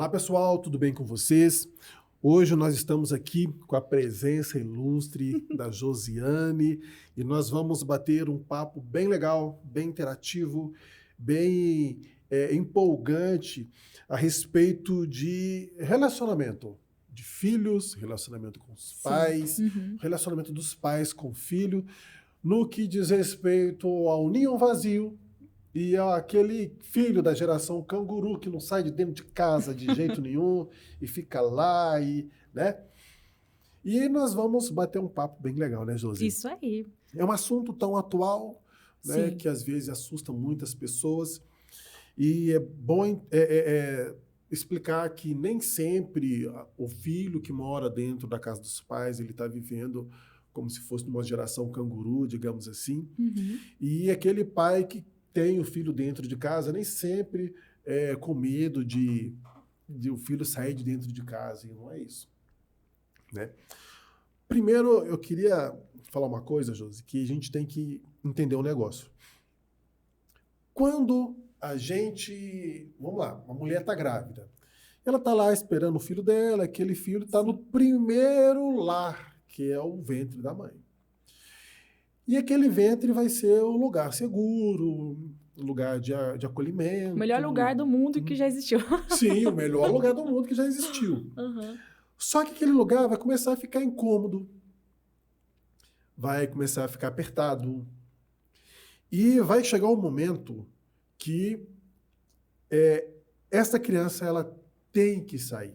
Olá, pessoal, tudo bem com vocês? Hoje nós estamos aqui com a presença ilustre da Josiane e nós vamos bater um papo bem legal, bem interativo, bem empolgante a respeito de relacionamento de filhos, relacionamento com os pais, relacionamento dos pais com o filho, no que diz respeito ao ninho vazio e aquele filho da geração canguru que não sai de dentro de casa de jeito nenhum e fica lá, né? E nós vamos bater um papo bem legal, né, Josi? Isso aí. É um assunto tão atual, né, Sim. que às vezes assusta muitas pessoas. E é bom explicar que nem sempre o filho que mora dentro da casa dos pais, ele está vivendo como se fosse numa geração canguru, digamos assim. E aquele pai que tem o filho dentro de casa, nem sempre com medo de o filho sair de dentro de casa, e não é isso, né? Primeiro, eu queria falar uma coisa, Josi, que a gente tem que entender um negócio. Quando a gente... Vamos lá, uma mulher está grávida. Ela está lá esperando o filho dela, aquele filho está no primeiro lar, que é o ventre da mãe. E aquele ventre vai ser o lugar seguro, o lugar de acolhimento. O melhor lugar do mundo que já existiu. Sim, o melhor lugar do mundo que já existiu. Só que aquele lugar vai começar a ficar incômodo, vai começar a ficar apertado. E vai chegar um momento que essa criança ela tem que sair.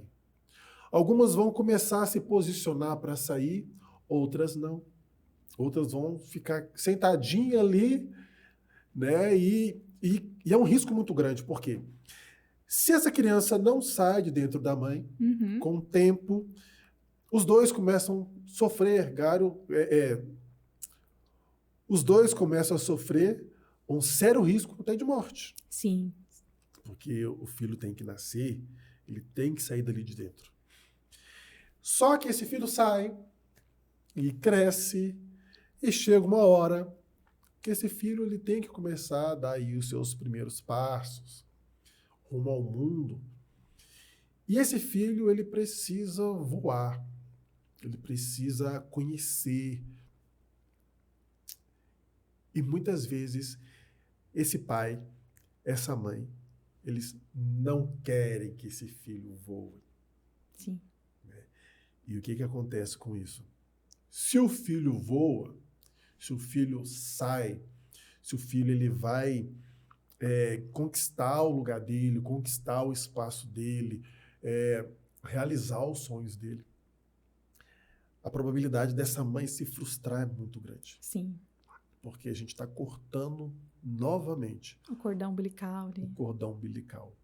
Algumas vão começar a se posicionar para sair, outras não. Outras vão ficar sentadinhas ali, né? E é um risco muito grande, porque se essa criança não sai de dentro da mãe, com o tempo, os dois começam a sofrer, os dois começam a sofrer um sério risco até de morte. Sim. Porque o filho tem que nascer, ele tem que sair dali de dentro. Só que esse filho sai e cresce, e chega uma hora que esse filho ele tem que começar a dar aí os seus primeiros passos rumo ao mundo. E esse filho ele precisa voar, ele precisa conhecer. E muitas vezes esse pai, essa mãe, eles não querem que esse filho voe. Sim. E o que acontece com isso? Se o filho voa, se o filho sai, se o filho ele vai conquistar o lugar dele, conquistar o espaço dele, realizar os sonhos dele, a probabilidade dessa mãe se frustrar é muito grande. Sim. Porque a gente está cortando novamente o cordão umbilical. O cordão umbilical.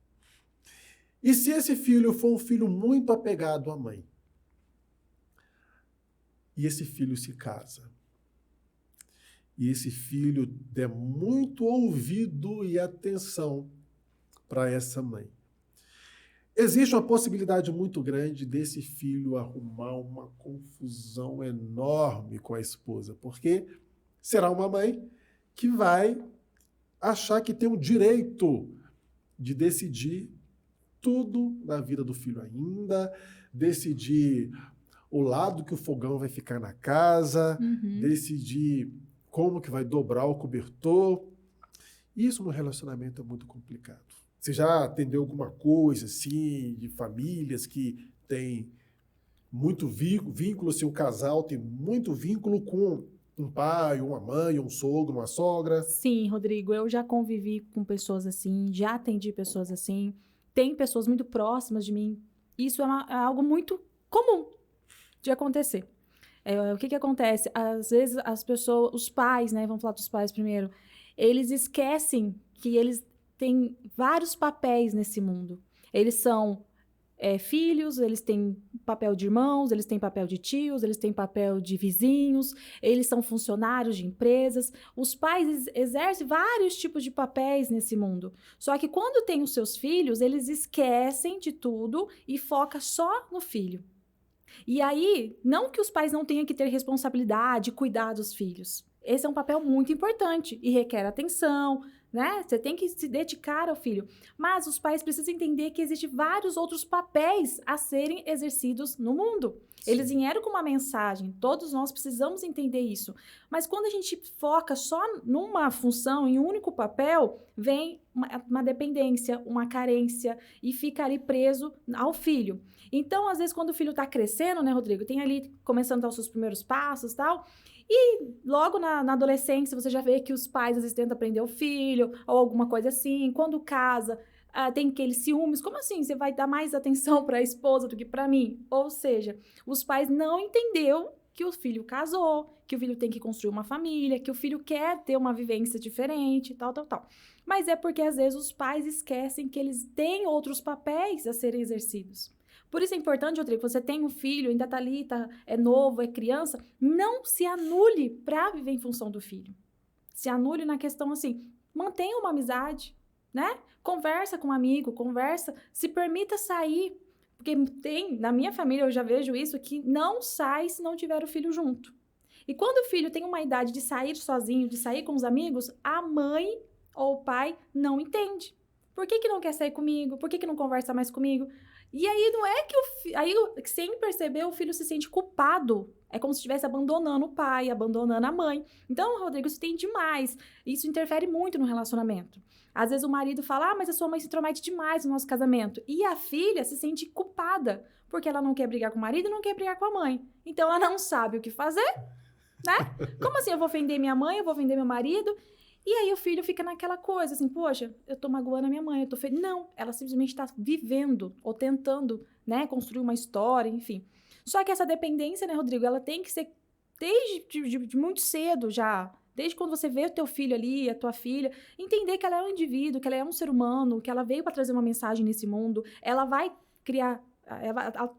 E se esse filho for um filho muito apegado à mãe, e esse filho se casa, e esse filho der muito ouvido e atenção para essa mãe, existe uma possibilidade muito grande desse filho arrumar uma confusão enorme com a esposa, porque será uma mãe que vai achar que tem o direito de decidir tudo na vida do filho ainda, decidir o lado que o fogão vai ficar na casa, decidir como que vai dobrar o cobertor. Isso no relacionamento é muito complicado. Você já atendeu alguma coisa assim, de famílias que tem muito vínculo, assim, o casal tem muito vínculo com um pai, uma mãe, um sogro, uma sogra? Sim, Rodrigo, eu já convivi com pessoas assim, já atendi pessoas assim, tem pessoas muito próximas de mim. Isso é algo muito comum de acontecer. O que acontece? Às vezes as pessoas, os pais, né, vamos falar dos pais primeiro, eles esquecem que eles têm vários papéis nesse mundo. Eles são filhos, eles têm papel de irmãos, eles têm papel de tios, eles têm papel de vizinhos, eles são funcionários de empresas. Os pais exercem vários tipos de papéis nesse mundo. Só que quando tem os seus filhos, eles esquecem de tudo e focam só no filho. E aí, não que os pais não tenham que ter responsabilidade, cuidar dos filhos. Esse é um papel muito importante e requer atenção, né? Você tem que se dedicar ao filho. Mas os pais precisam entender que existem vários outros papéis a serem exercidos no mundo. Eles vieram com uma mensagem, todos nós precisamos entender isso. Mas quando a gente foca só numa função, em um único papel, vem uma dependência, uma carência e fica ali preso ao filho. Então, às vezes, quando o filho está crescendo, né, Rodrigo, tem ali começando a dar os seus primeiros passos e tal, e logo na adolescência você já vê que os pais às vezes tentam prender o filho ou alguma coisa assim. Quando casa, tem aqueles ciúmes. Como assim? Você vai dar mais atenção para a esposa do que para mim? Ou seja, os pais não entenderam que o filho casou, que o filho tem que construir uma família, que o filho quer ter uma vivência diferente, tal. Mas é porque às vezes os pais esquecem que eles têm outros papéis a serem exercidos. Por isso é importante, Rodrigo, você tem um filho, ainda tá ali, é novo, é criança, não se anule para viver em função do filho. Se anule na questão assim, mantenha uma amizade, né? Conversa com um amigo, se permita sair. Porque na minha família eu já vejo isso, que não sai se não tiver o filho junto. E quando o filho tem uma idade de sair sozinho, de sair com os amigos, a mãe ou o pai não entende. Por que não quer sair comigo? Por que não conversa mais comigo? E aí não é que aí, sem perceber, o filho se sente culpado. É como se estivesse abandonando o pai, abandonando a mãe. Então, Rodrigo, isso tem demais. Isso interfere muito no relacionamento. Às vezes o marido fala, mas a sua mãe se intromete demais no nosso casamento. E a filha se sente culpada, porque ela não quer brigar com o marido e não quer brigar com a mãe. Então, ela não sabe o que fazer, né? Como assim eu vou ofender minha mãe, eu vou ofender meu marido? E aí o filho fica naquela coisa, assim, poxa, eu tô magoando a minha mãe, eu tô feliz. Não, ela simplesmente está vivendo ou tentando, né, construir uma história, enfim. Só que essa dependência, né, Rodrigo, ela tem que ser desde de muito cedo já. Desde quando você vê o teu filho ali, a tua filha, entender que ela é um indivíduo, que ela é um ser humano, que ela veio para trazer uma mensagem nesse mundo, ela vai criar... Ela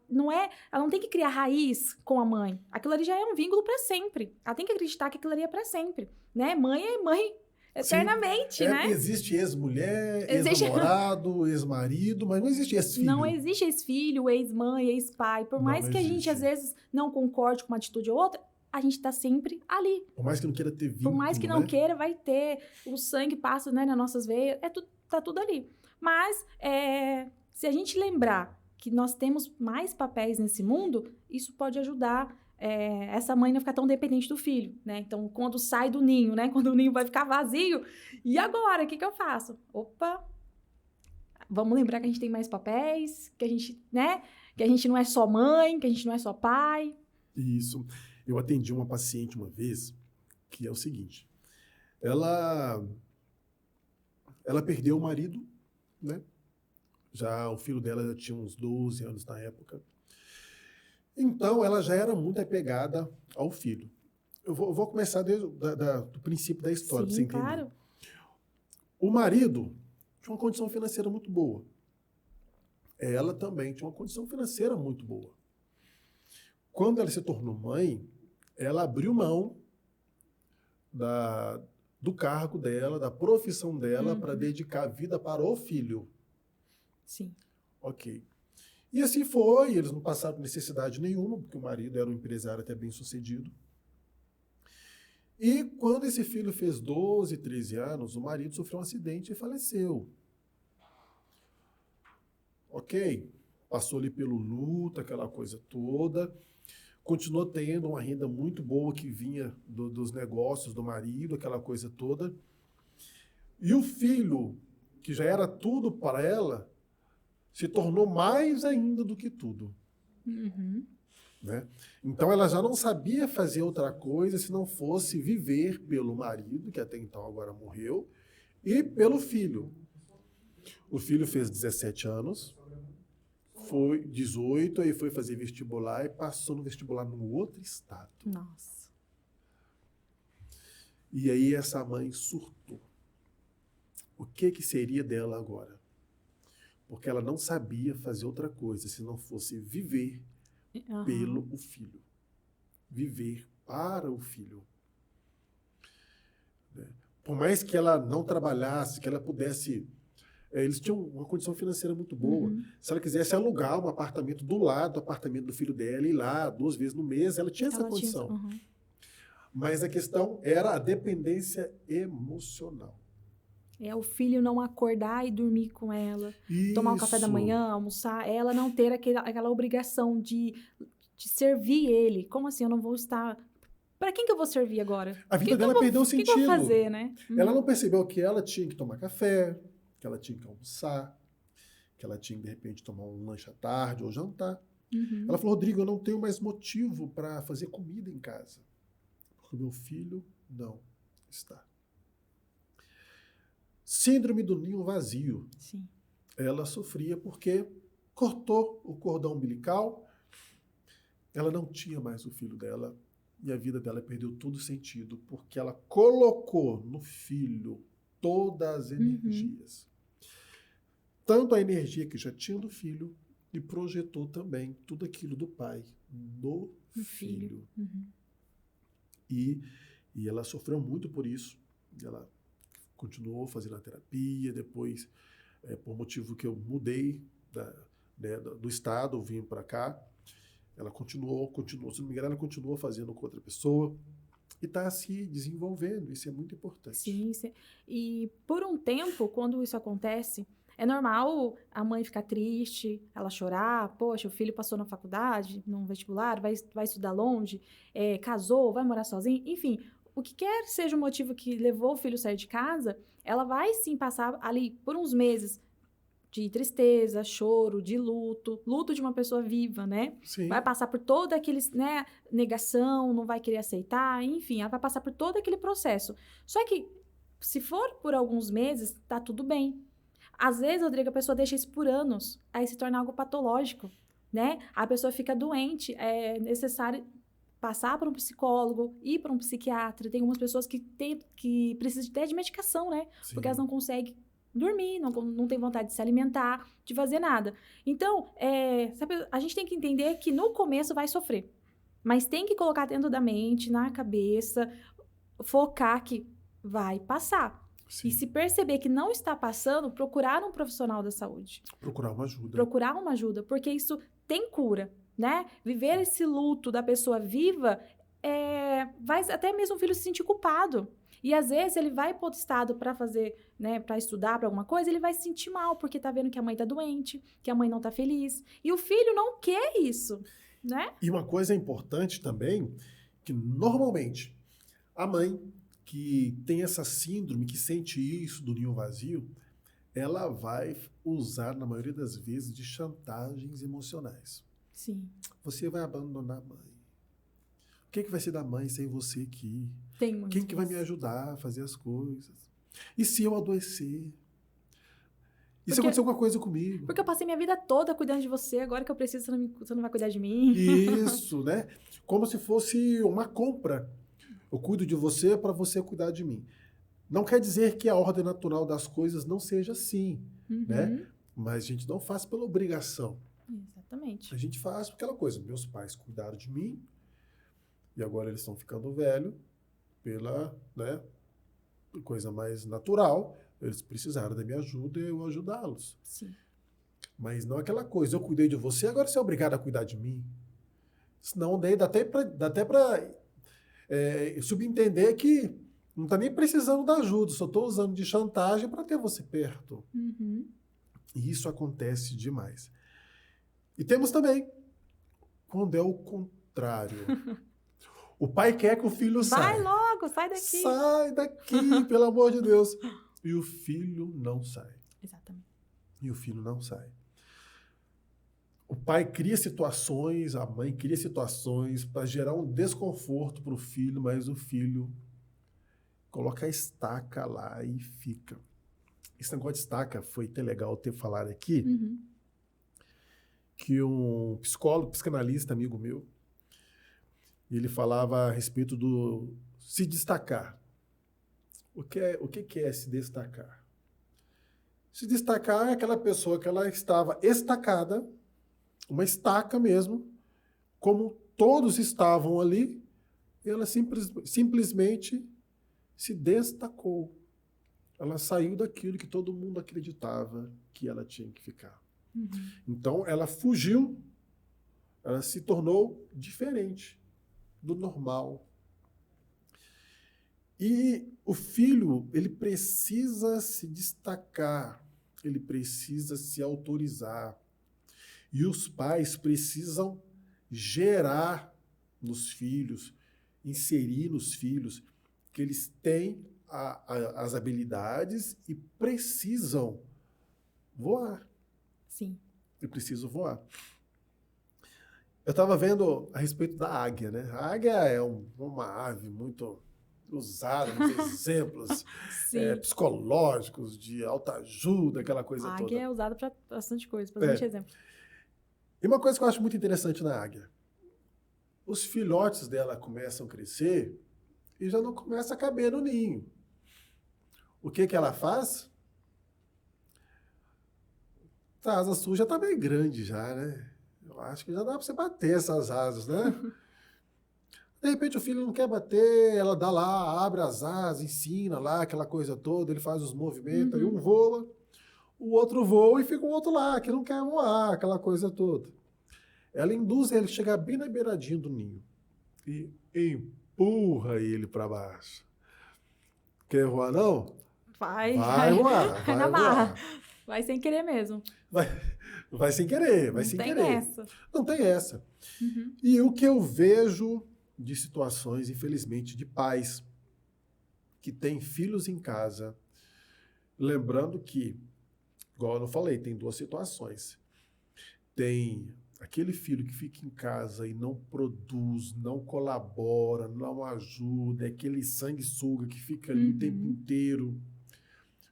não tem que criar raiz com a mãe. Aquilo ali já é um vínculo para sempre. Ela tem que acreditar que aquilo ali é para sempre, né? Mãe é mãe eternamente, sim, né? Existe ex-mulher, ex-namorado, ex-marido, mas não existe ex-filho. Não existe ex-filho, ex-mãe, ex-pai. Por mais que a gente, às vezes, não concorde com uma atitude ou outra, a gente tá sempre ali. Por mais que não queira ter vínculo, por mais que não queira, vai ter. O sangue passa, né, nas nossas veias. Tá tudo ali. Mas, se a gente lembrar que nós temos mais papéis nesse mundo, isso pode ajudar essa mãe não ficar tão dependente do filho, né? Então, quando sai do ninho, né? Quando o ninho vai ficar vazio, e agora? O que eu faço? Opa! Vamos lembrar que a gente tem mais papéis, que a gente, né? Que a gente não é só mãe, que a gente não é só pai. Isso. Eu atendi uma paciente uma vez, que é o seguinte, ela perdeu o marido, né? Já o filho dela já tinha uns 12 anos na época. Então, ela já era muito apegada ao filho. Eu vou começar do princípio da história, para você entender. Claro. O marido tinha uma condição financeira muito boa. Ela também tinha uma condição financeira muito boa. Quando ela se tornou mãe, ela abriu mão do cargo dela, da profissão dela, para dedicar a vida para o filho. Sim. Ok. E assim foi, eles não passaram necessidade nenhuma, porque o marido era um empresário até bem sucedido. E quando esse filho fez 12, 13 anos, o marido sofreu um acidente e faleceu. Ok, passou ali pelo luto, aquela coisa toda, continuou tendo uma renda muito boa que vinha dos negócios do marido, aquela coisa toda. E o filho, que já era tudo para ela, se tornou mais ainda do que tudo. Né? Então, ela já não sabia fazer outra coisa se não fosse viver pelo marido, que até então agora morreu, e pelo filho. O filho fez 17 anos, foi 18, aí foi fazer vestibular e passou no vestibular num outro estado. Nossa. E aí essa mãe surtou. O que seria dela agora? Porque ela não sabia fazer outra coisa se não fosse viver pelo o filho. Viver para o filho. Por mais que ela não trabalhasse, que ela pudesse... Eles tinham uma condição financeira muito boa. Se ela quisesse alugar um apartamento do lado do apartamento do filho dela, ir lá 2 vezes no mês, ela tinha essa condição. Mas a questão era a dependência emocional. É o filho não acordar e dormir com ela, tomar um café da manhã, almoçar, ela não ter aquela obrigação de servir ele. Como assim? Eu não vou estar... Para quem que eu vou servir agora? A vida dela perdeu o O que eu vou sentido. fazer, né? Ela não percebeu que ela tinha que tomar café, que ela tinha que almoçar, que ela tinha, de repente, tomar um lanche à tarde ou jantar. Uhum. Ela falou, Rodrigo, eu não tenho mais motivo para fazer comida em casa, porque o meu filho não está. Síndrome do ninho vazio. Sim. Ela sofria porque cortou o cordão umbilical, ela não tinha mais o filho dela e a vida dela perdeu todo sentido porque ela colocou no filho todas as energias. Tanto a energia que já tinha do filho e projetou também tudo aquilo do pai no filho. E ela sofreu muito por isso. Ela continuou fazendo a terapia, depois, por motivo que eu mudei do estado, vim para cá, ela continuou, se não me engano, ela continuou fazendo com outra pessoa e está se desenvolvendo, isso é muito importante. Sim, sim. E por um tempo, quando isso acontece, é normal a mãe ficar triste, ela chorar, poxa, o filho passou na faculdade, no vestibular, vai estudar longe, casou, vai morar sozinho, enfim... O que quer seja o motivo que levou o filho a sair de casa, ela vai sim passar ali por uns meses de tristeza, choro, de luto de uma pessoa viva, né? Sim. Vai passar por todo aquele, né, negação, não vai querer aceitar, enfim, ela vai passar por todo aquele processo. Só que, se for por alguns meses, tá tudo bem. Às vezes, Rodrigo, a pessoa deixa isso por anos, aí se torna algo patológico, né? A pessoa fica doente, é necessário passar para um psicólogo, ir para um psiquiatra. Tem algumas pessoas que precisam até de medicação, né? Sim. Porque elas não conseguem dormir, não tem vontade de se alimentar, de fazer nada. Então, a gente tem que entender que no começo vai sofrer. Mas tem que colocar dentro da mente, na cabeça, focar que vai passar. Sim. E se perceber que não está passando, procurar um profissional da saúde. Procurar uma ajuda. Procurar uma ajuda, porque isso tem cura. Né? Viver esse luto da pessoa viva vai até mesmo o filho se sentir culpado. E às vezes ele vai para outro estado para fazer, né, para estudar para alguma coisa, ele vai se sentir mal porque tá vendo que a mãe tá doente, que a mãe não tá feliz. E o filho não quer isso, né? E uma coisa importante também, que normalmente a mãe que tem essa síndrome, que sente isso do ninho vazio, ela vai usar, na maioria das vezes, de chantagens emocionais. Sim. Você vai abandonar a mãe. O que vai ser da mãe sem você aqui? Tem Quem que vai me ajudar a fazer as coisas? E se eu adoecer? E se acontecer alguma coisa comigo? Porque eu passei minha vida toda cuidando de você, agora que eu preciso, você não vai cuidar de mim. Isso, né? Como se fosse uma compra. Eu cuido de você para você cuidar de mim. Não quer dizer que a ordem natural das coisas não seja assim, né? Mas a gente não faz pela obrigação. Exatamente. A gente faz por aquela coisa. Meus pais cuidaram de mim e agora eles estão ficando velhos pela, né, coisa mais natural. Eles precisaram da minha ajuda e eu ajudá-los. Sim. Mas não aquela coisa, eu cuidei de você, agora você é obrigado a cuidar de mim. Senão daí dá até para subentender que não está nem precisando da ajuda, só estou usando de chantagem para ter você perto. E isso acontece demais. E temos também quando é o contrário. O pai quer que o filho saia. Vai logo, sai daqui. Sai daqui, pelo amor de Deus. E o filho não sai. Exatamente. E o filho não sai. O pai cria situações, a mãe cria situações para gerar um desconforto para o filho, mas o filho coloca a estaca lá e fica. Esse negócio de estaca foi até legal ter falado aqui. Que um psicólogo, psicanalista, amigo meu, ele falava a respeito do se destacar. O que é se destacar? Se destacar é aquela pessoa que ela estava estacada, uma estaca mesmo, como todos estavam ali, e ela simplesmente se destacou. Ela saiu daquilo que todo mundo acreditava que ela tinha que ficar. Então, ela fugiu, ela se tornou diferente do normal. E o filho, ele precisa se destacar, ele precisa se autorizar. E os pais precisam gerar nos filhos, inserir nos filhos, que eles têm as habilidades e precisam voar. Sim. E precisam voar. Eu estava vendo a respeito da águia, né? A águia é uma ave muito usada, muitos exemplos psicológicos, de autoajuda, aquela coisa A toda. águia é usada para bastante coisa, bastante exemplo. E uma coisa que eu acho muito interessante na águia, os filhotes dela começam a crescer e já não começa a caber no ninho. O que ela faz? A asa sua já está bem grande já, né? Eu acho que já dá para você bater essas asas, né? De repente o filho não quer bater, ela dá lá, abre as asas, ensina lá aquela coisa toda, ele faz os movimentos, aí um voa, o outro voa e fica o outro lá, que não quer voar, aquela coisa toda. Ela induz ele a chegar bem na beiradinha do ninho e empurra ele para baixo. Quer voar, não? Vai voar, vai na barra. Vai sem querer mesmo. Vai sem querer, vai sem querer. Essa. Não tem essa. E o que eu vejo de situações, infelizmente, de pais que têm filhos em casa, lembrando que, igual eu falei, tem duas situações. Tem aquele filho que fica em casa e não produz, não colabora, não ajuda, é aquele sanguessuga que fica ali o tempo inteiro,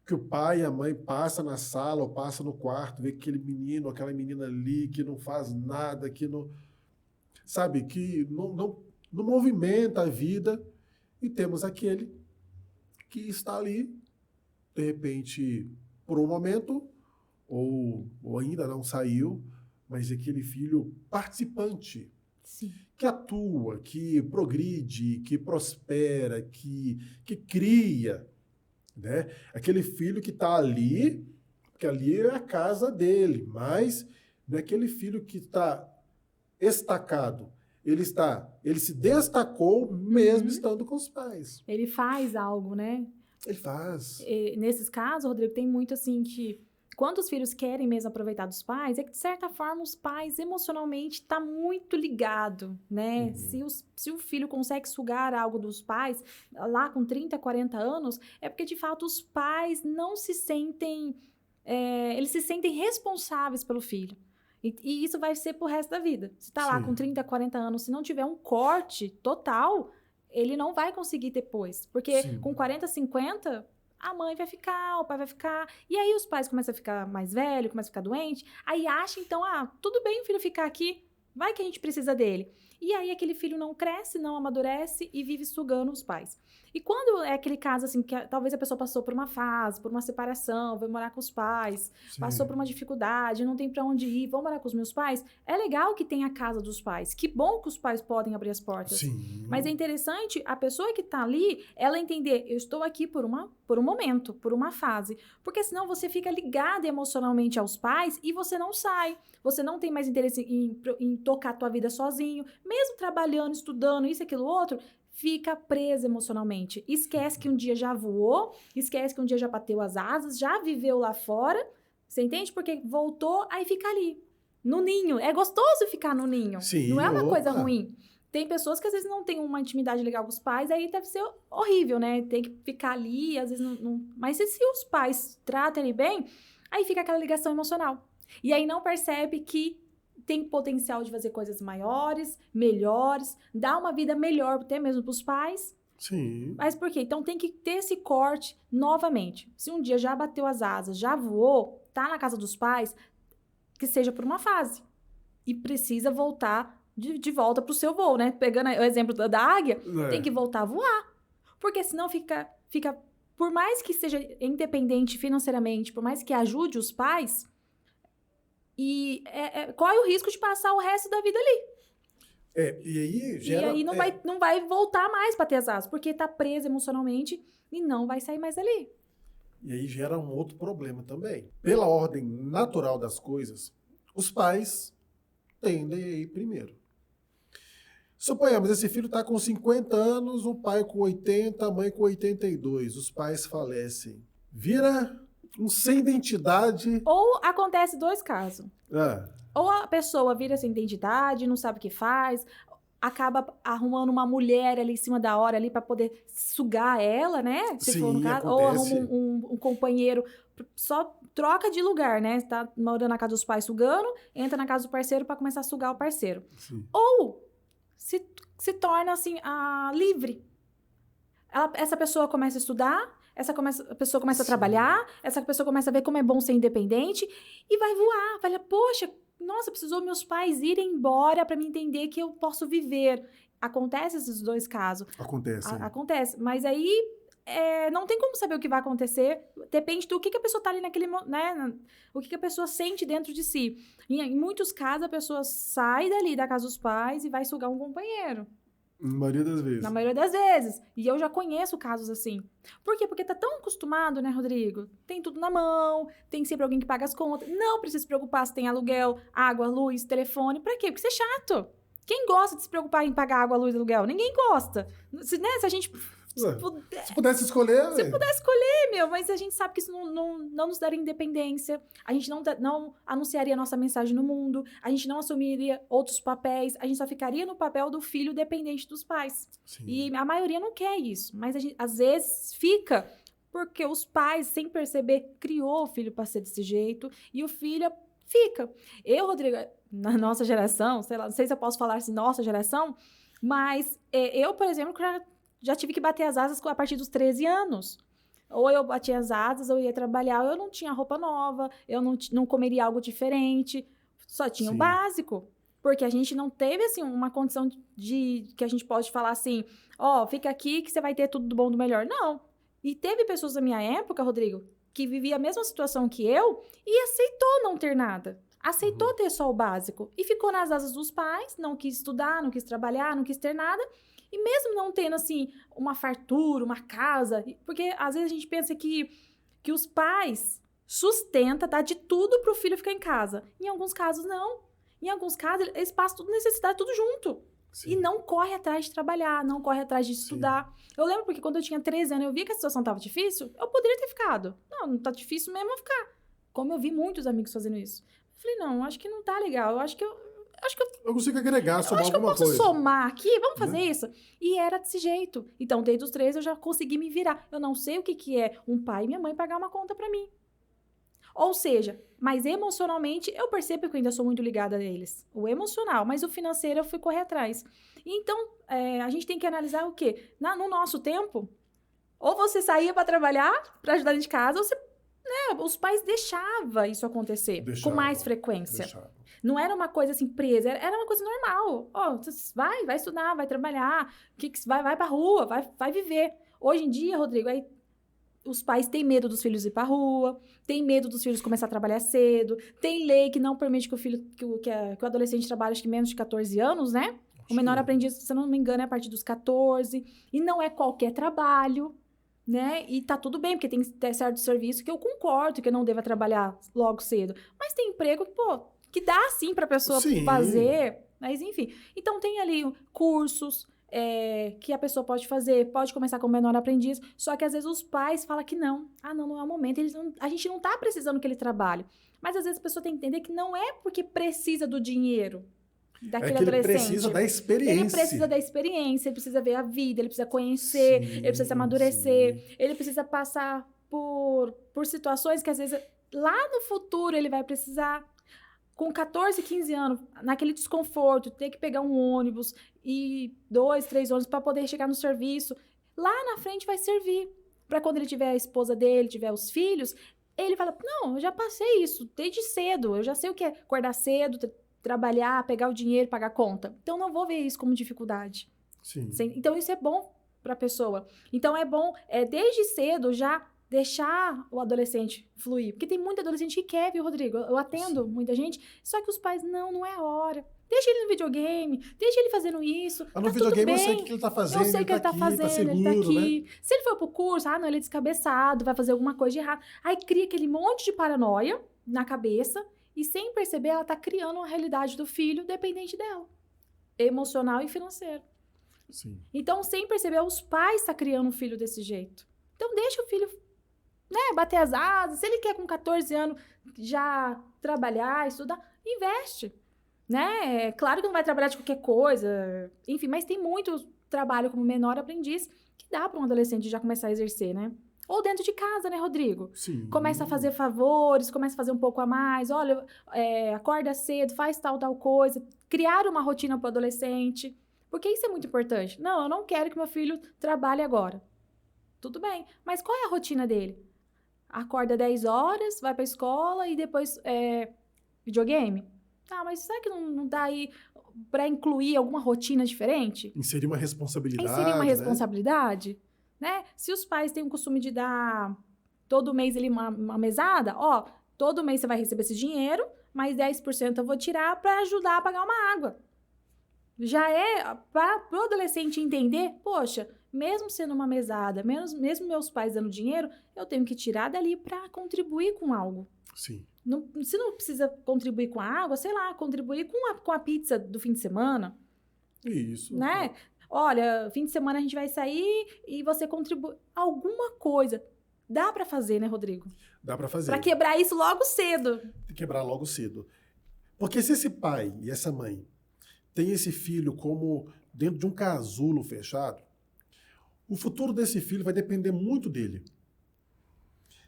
que o pai e a mãe passam na sala ou passam no quarto, vê aquele menino, aquela menina ali que não faz nada, que não, sabe, que não movimenta a vida, e temos aquele que está ali, de repente, por um momento, ou ainda não saiu, mas aquele filho participante, Sim. que atua, que progride, que prospera, que cria, né? Aquele filho que está ali, porque ali é a casa dele, mas não é aquele filho que está estacado. Ele se destacou mesmo estando com os pais. Ele faz algo, né? Ele faz. E, nesses casos, Rodrigo, tem muito assim que quando os filhos querem mesmo aproveitar dos pais, é que de certa forma os pais emocionalmente tá muito ligado, né? Se o filho consegue sugar algo dos pais lá com 30, 40 anos, é porque de fato os pais não se sentem, eles se sentem responsáveis pelo filho. E isso vai ser pro resto da vida. Se tá lá com 30, 40 anos, se não tiver um corte total, ele não vai conseguir depois. Porque com 40, 50, a mãe vai ficar, o pai vai ficar. E aí os pais começam a ficar mais velhos, começam a ficar doentes. Aí acham, então, tudo bem o filho ficar aqui, vai que a gente precisa dele. E aí aquele filho não cresce, não amadurece e vive sugando os pais. E quando é aquele caso, assim, que talvez a pessoa passou por uma fase, por uma separação, vai morar com os pais, passou por uma dificuldade, não tem pra onde ir, vou morar com os meus pais, é legal que tem a casa dos pais. Que bom que os pais podem abrir as portas. Sim. Mas é interessante a pessoa que tá ali, ela entender, eu estou aqui por um momento, por uma fase. Porque senão você fica ligada emocionalmente aos pais e você não sai. Você não tem mais interesse em tocar a tua vida sozinho, mesmo trabalhando, estudando, isso, aquilo, outro, fica presa emocionalmente. Esquece que um dia já voou, esquece que um dia já bateu as asas, já viveu lá fora, você entende? Porque voltou, aí fica ali, no ninho. É gostoso ficar no ninho, Sim, não é uma coisa ruim. Tem pessoas que às vezes não têm uma intimidade legal com os pais, aí deve ser horrível, né? Tem que ficar ali, às vezes não... Mas se os pais tratam ele bem, aí fica aquela ligação emocional. E aí não percebe que tem potencial de fazer coisas maiores, melhores, dar uma vida melhor até mesmo para os pais. Sim. Mas por quê? Então tem que ter esse corte novamente. Se um dia já bateu as asas, já voou, tá na casa dos pais, que seja por uma fase. E precisa voltar de volta pro seu voo, né? Pegando o exemplo da águia, tem que voltar a voar. Porque senão fica... Por mais que seja independente financeiramente, por mais que ajude os pais... E corre o risco de passar o resto da vida ali. E aí gera... E aí não vai voltar mais para ter as asas, porque tá preso emocionalmente e não vai sair mais dali. E aí gera um outro problema também. Pela ordem natural das coisas, os pais tendem a ir primeiro. Suponhamos, esse filho está com 50 anos, o pai com 80, a mãe com 82. Os pais falecem. Vira um sem identidade. Ou acontece dois casos. Ah, Ou a pessoa vira sem identidade, não sabe o que faz, acaba arrumando uma mulher ali em cima da hora ali para poder sugar ela, né? Se for no sim, caso. Ou acontece. arruma um companheiro, só troca de lugar, né? Tá morando na casa dos pais sugando, entra na casa do parceiro para começar a sugar o parceiro. Sim. Ou se torna assim, livre. Essa pessoa começa a estudar, pessoa começa a Sim. trabalhar, essa pessoa começa a ver como é bom ser independente e vai voar. Vai, poxa, nossa, precisou meus pais irem embora para me entender que eu posso viver. Acontece esses dois casos. Acontece. Acontece. Mas aí não tem como saber o que vai acontecer. Depende do que a pessoa tá ali naquele... né? O que a pessoa sente dentro de si. Em muitos casos, a pessoa sai dali da casa dos pais e vai sugar um companheiro. Na maioria das vezes. Na maioria das vezes. E eu já conheço casos assim. Por quê? Porque tá tão acostumado, né, Rodrigo? Tem tudo na mão, tem sempre alguém que paga as contas. Não precisa se preocupar se tem aluguel, água, luz, telefone. Pra quê? Porque isso é chato. Quem gosta de se preocupar em pagar água, luz e aluguel? Ninguém gosta. Se a gente... Se pudesse escolher... Se pudesse escolher, mas a gente sabe que isso não nos daria independência, a gente não anunciaria nossa mensagem no mundo, a gente não assumiria outros papéis, a gente só ficaria no papel do filho dependente dos pais. Sim. E a maioria não quer isso, mas às vezes fica porque os pais, sem perceber, criou o filho para ser desse jeito e o filho fica. Eu, Rodrigo, na nossa geração, sei lá, não sei se eu posso falar assim, nossa geração, mas eu, por exemplo, já tive que bater as asas a partir dos 13 anos. Ou eu batia as asas, eu ia trabalhar, eu não tinha roupa nova, eu não comeria algo diferente, só tinha o básico. Porque a gente não teve, assim, uma condição de que a gente pode falar assim, fica aqui que você vai ter tudo do bom do melhor. Não. E teve pessoas da minha época, Rodrigo, que vivia a mesma situação que eu e aceitou não ter nada. Aceitou ter só o básico. E ficou nas asas dos pais, não quis estudar, não quis trabalhar, não quis ter nada. E mesmo não tendo, assim, uma fartura, uma casa... Porque, às vezes, a gente pensa que os pais sustentam, dá de tudo pro filho ficar em casa. Em alguns casos, não. Em alguns casos, eles passam tudo necessidade, tudo junto. Sim. E não corre atrás de trabalhar, não corre atrás de estudar. Sim. Eu lembro porque quando eu tinha 13 anos, eu via que a situação estava difícil, eu poderia ter ficado. Não tá difícil mesmo eu ficar. Como eu vi muitos amigos fazendo isso. Eu falei, não, acho que não tá legal. Eu acho que eu consigo agregar, somar alguma coisa. Acho que eu posso somar aqui, vamos fazer isso? E era desse jeito. Então, desde os 13, eu já consegui me virar. Eu não sei o que é um pai e minha mãe pagar uma conta pra mim. Ou seja, mas emocionalmente, eu percebo que eu ainda sou muito ligada a eles. O emocional, mas o financeiro eu fui correr atrás. Então, a gente tem que analisar o quê? No nosso tempo, ou você saía para trabalhar, para ajudar dentro de casa, ou você... os pais deixavam isso acontecer com mais frequência. Não era uma coisa assim presa, era uma coisa normal. Vai estudar, vai trabalhar, vai pra rua, vai viver. Hoje em dia, Rodrigo, os pais têm medo dos filhos ir pra rua, têm medo dos filhos começar a trabalhar cedo, tem lei que não permite que o adolescente trabalhe acho que menos de 14 anos, né? O menor aprendiz, se eu não me engano, é a partir dos 14. E não é qualquer trabalho, né? E tá tudo bem, porque tem certo serviço que eu concordo que eu não deva trabalhar logo cedo. Mas tem emprego que dá sim pra pessoa fazer. Mas enfim. Então tem ali cursos que a pessoa pode fazer, pode começar como menor aprendiz. Só que às vezes os pais falam que não. Não é o momento. A gente não tá precisando que ele trabalhe. Mas às vezes a pessoa tem que entender que não é porque precisa do dinheiro daquele adolescente. Ele precisa da experiência. Ele precisa da experiência, ele precisa ver a vida, ele precisa conhecer, ele precisa se amadurecer, ele precisa passar por situações que às vezes lá no futuro ele vai precisar. Com 14, 15 anos, naquele desconforto, ter que pegar um ônibus e 2, 3 ônibus para poder chegar no serviço, lá na frente vai servir. Para quando ele tiver a esposa dele, tiver os filhos, ele fala, não, eu já passei isso desde cedo, eu já sei o que é acordar cedo, trabalhar, pegar o dinheiro, pagar a conta. Então, não vou ver isso como dificuldade. Sim. Então, isso é bom para a pessoa. Então, é bom, desde cedo, já deixar o adolescente fluir. Porque tem muito adolescente que quer, viu, Rodrigo? Eu atendo muita gente, só que os pais, não é a hora. Deixa ele no videogame, deixa ele fazendo isso. No videogame eu sei o que ele tá fazendo. Eu sei o que ele tá fazendo, seguro, ele tá aqui. Né? Se ele for pro curso, ele é descabeçado, vai fazer alguma coisa de errado. Aí cria aquele monte de paranoia na cabeça e sem perceber, ela tá criando uma realidade do filho dependente dela. emocional e financeiro. Sim. Então, sem perceber, os pais estão criando um filho desse jeito. Então, deixa o filho, né, bater as asas. Se ele quer com 14 anos já trabalhar, estudar, investe, né? É claro que não vai trabalhar de qualquer coisa, enfim, mas tem muito trabalho como menor aprendiz que dá para um adolescente já começar a exercer, né? Ou dentro de casa, né, Rodrigo? Sim. Começa a fazer favores, começa a fazer um pouco a mais. Olha, acorda cedo, faz tal coisa. Criar uma rotina para o adolescente. Porque isso é muito importante. Não, eu não quero que meu filho trabalhe agora. Tudo bem. Mas qual é a rotina dele? Acorda 10 horas, vai para a escola e depois videogame? Tá, mas será que não dá aí para incluir alguma rotina diferente? Inserir uma responsabilidade. Inserir uma responsabilidade, né? Se os pais têm o costume de dar todo mês ali uma mesada, ó, todo mês você vai receber esse dinheiro, mas 10% eu vou tirar para ajudar a pagar uma água. Já é para o adolescente entender, poxa, mesmo sendo uma mesada, mesmo meus pais dando dinheiro, eu tenho que tirar dali para contribuir com algo. Sim. Se não precisa contribuir com a água, sei lá, contribuir com a pizza do fim de semana. Isso. Né? Olha, fim de semana a gente vai sair e você contribui. Alguma coisa. Dá para fazer, né, Rodrigo? Dá para fazer. Para quebrar isso logo cedo. Tem que quebrar logo cedo. Porque se esse pai e essa mãe tem esse filho como dentro de um casulo fechado, o futuro desse filho vai depender muito dele.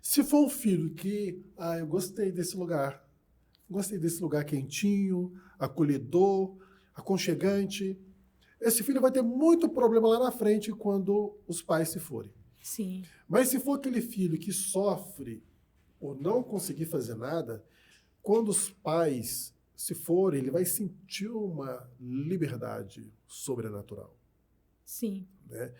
Se for um filho que, eu gostei desse lugar quentinho, acolhedor, aconchegante, esse filho vai ter muito problema lá na frente quando os pais se forem. Sim. Mas se for aquele filho que sofre por não conseguir fazer nada, quando os pais se forem, ele vai sentir uma liberdade sobrenatural. Sim. Né?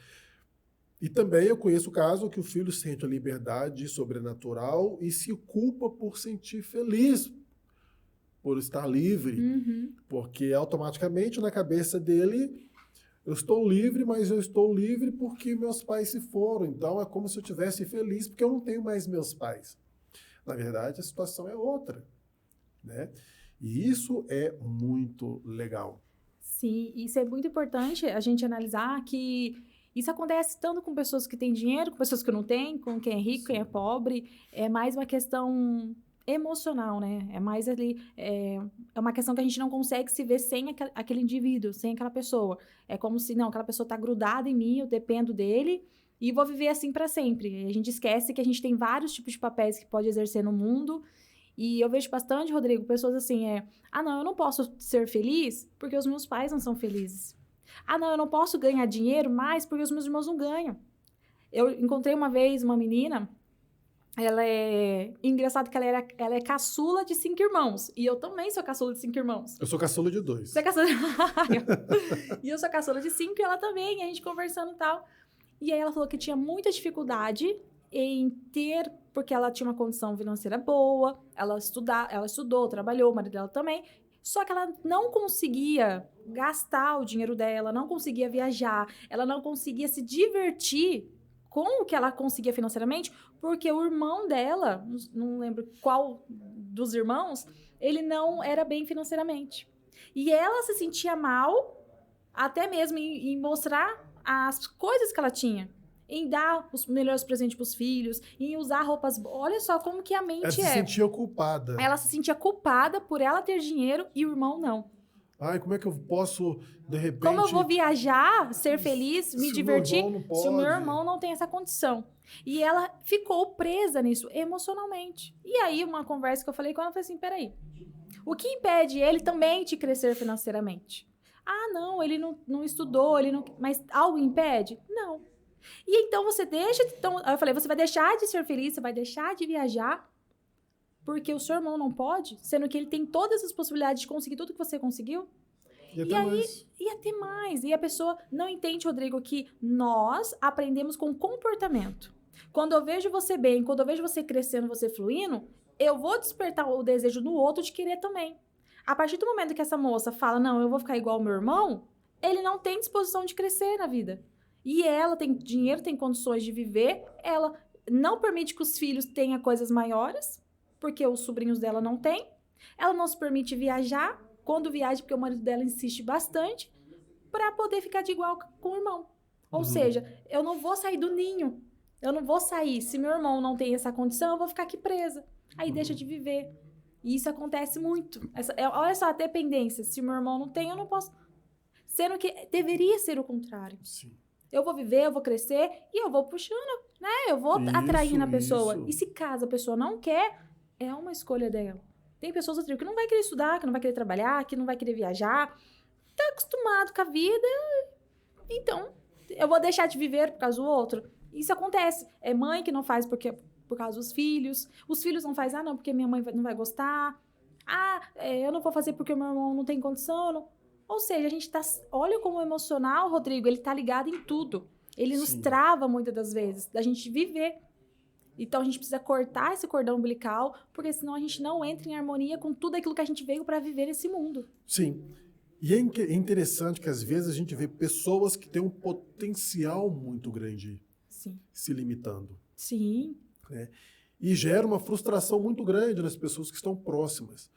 E também eu conheço o caso que o filho sente a liberdade sobrenatural e se culpa por sentir feliz, por estar livre, porque automaticamente na cabeça dele, eu estou livre, mas eu estou livre porque meus pais se foram, então é como se eu estivesse feliz porque eu não tenho mais meus pais. Na verdade, a situação é outra, né? E isso é muito legal. Sim, isso é muito importante a gente analisar que isso acontece tanto com pessoas que têm dinheiro, com pessoas que não têm, com quem é rico, quem é pobre. É mais uma questão emocional, né? É mais ali... É uma questão que a gente não consegue se ver sem aquele indivíduo, sem aquela pessoa. É como se, não, aquela pessoa tá grudada em mim, eu dependo dele e vou viver assim para sempre. E a gente esquece que a gente tem vários tipos de papéis que pode exercer no mundo. E eu vejo bastante, Rodrigo, pessoas assim, não, eu não posso ser feliz porque os meus pais não são felizes. Não, eu não posso ganhar dinheiro mais porque os meus irmãos não ganham. Eu encontrei uma vez uma menina, engraçado que ela é caçula de 5 irmãos. E eu também sou caçula de 5 irmãos. Eu sou caçula de 2. Você é caçula E eu sou caçula de 5 e ela também, a gente conversando e tal. E aí ela falou que tinha muita dificuldade em ter, porque ela tinha uma condição financeira boa, ela estudou, trabalhou, o marido dela também, só que ela não conseguia gastar o dinheiro dela, não conseguia viajar, ela não conseguia se divertir com o que ela conseguia financeiramente, porque o irmão dela, não lembro qual dos irmãos, ele não era bem financeiramente. E ela se sentia mal, até mesmo em mostrar as coisas que ela tinha. Em dar os melhores presentes para os filhos, em usar roupas... Olha só como que a mente Ela se sentia culpada. Ela se sentia culpada por ela ter dinheiro e o irmão não. Como é que eu posso, de repente... Como eu vou viajar, ser feliz, me divertir, se o meu irmão não tem essa condição? E ela ficou presa nisso emocionalmente. E aí, uma conversa que eu falei com ela, eu falei assim, peraí, o que impede ele também de crescer financeiramente? Não, ele não estudou, mas algo impede? Não. E então você deixa... Aí eu falei, você vai deixar de ser feliz, você vai deixar de viajar porque o seu irmão não pode, sendo que ele tem todas as possibilidades de conseguir tudo que você conseguiu? Ia ter mais. E a pessoa não entende, Rodrigo, que nós aprendemos com comportamento. Quando eu vejo você bem, quando eu vejo você crescendo, você fluindo, eu vou despertar o desejo no outro de querer também. A partir do momento que essa moça fala, não, eu vou ficar igual ao meu irmão, ele não tem disposição de crescer na vida. E ela tem dinheiro, tem condições de viver, ela não permite que os filhos tenham coisas maiores, porque os sobrinhos dela não têm. Ela não se permite viajar, quando viaja, porque o marido dela insiste bastante. para poder ficar de igual com o irmão. Ou seja, eu não vou sair do ninho. Eu não vou sair. Se meu irmão não tem essa condição, eu vou ficar aqui presa. Aí deixa de viver. E isso acontece muito. Olha só a dependência. Se meu irmão não tem, eu não posso. Sendo que deveria ser o contrário. Sim. Eu vou viver, eu vou crescer e eu vou puxando, né? Eu vou atraindo a pessoa. Isso. E se caso a pessoa não quer, é uma escolha dela. Tem pessoas que não vai querer estudar, que não vai querer trabalhar, que não vai querer viajar. Tá acostumado com a vida. Então, eu vou deixar de viver por causa do outro. Isso acontece. É mãe que não faz por causa dos filhos. Os filhos não fazem, não, porque minha mãe não vai gostar. Eu não vou fazer porque o meu irmão não tem condição. Não. Ou seja, a gente tá... Olha como o emocional, Rodrigo, ele tá ligado em tudo. Ele nos trava muitas das vezes, da gente viver. Então, a gente precisa cortar esse cordão umbilical, porque senão a gente não entra em harmonia com tudo aquilo que a gente veio para viver nesse mundo. Sim. E é interessante que, às vezes, a gente vê pessoas que têm um potencial muito grande se limitando. Sim. Né? E gera uma frustração muito grande nas pessoas que estão próximas.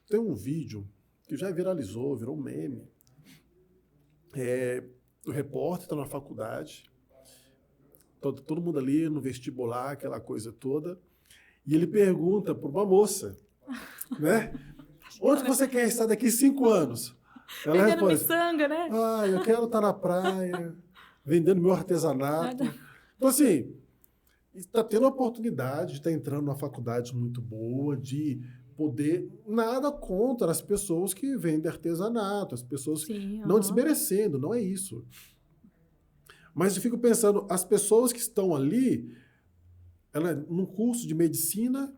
Tem um vídeo que já viralizou, virou um meme. O repórter está na faculdade, todo mundo ali no vestibular, aquela coisa toda, e ele pergunta para uma moça, né? Onde você quer estar daqui 5 anos? Ela vendendo responde, miçanga, né? eu quero estar na praia, vendendo meu artesanato. Então, assim, está tendo a oportunidade de estar entrando numa faculdade muito boa, de poder... Nada contra as pessoas que vendem artesanato, as pessoas... Não desmerecendo, não é isso. Mas eu fico pensando, as pessoas que estão ali, ela num curso de medicina,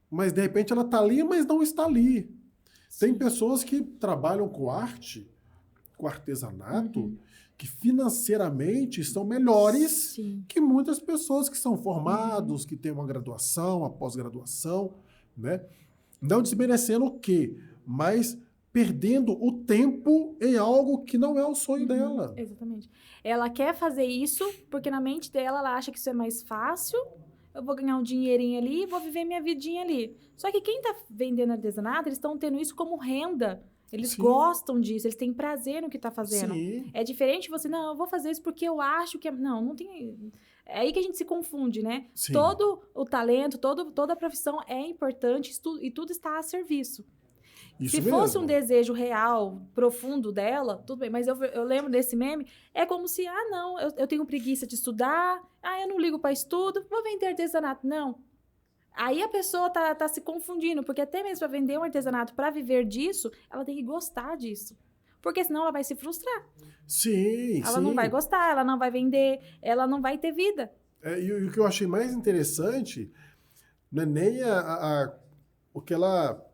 mas de repente ela está ali, mas não está ali. Tem pessoas que trabalham com arte, com artesanato, que financeiramente são melhores que muitas pessoas que são formados, que têm uma graduação, uma pós-graduação, né? Não desmerecendo o quê? Mas perdendo o tempo em algo que não é o sonho dela. Exatamente. Ela quer fazer isso porque na mente dela ela acha que isso é mais fácil. Eu vou ganhar um dinheirinho ali e vou viver minha vidinha ali. Só que quem tá vendendo artesanato, eles estão tendo isso como renda. Eles gostam disso, eles têm prazer no que tá fazendo. É diferente você, não, eu vou fazer isso porque eu acho que... Não tem... É aí que a gente se confunde, né? Todo o talento, toda a profissão é importante e tudo está a serviço. Isso Se fosse um desejo real, profundo dela, tudo bem. Mas eu lembro desse meme, é como se, não, eu tenho preguiça de estudar, eu não ligo para estudo, vou vender artesanato. Não. Aí a pessoa tá se confundindo, porque até mesmo para vender um artesanato, para viver disso, ela tem que gostar disso. Porque senão ela vai se frustrar. Ela não vai gostar, ela não vai vender, ela não vai ter vida. E o que eu achei mais interessante não é nem o que ela...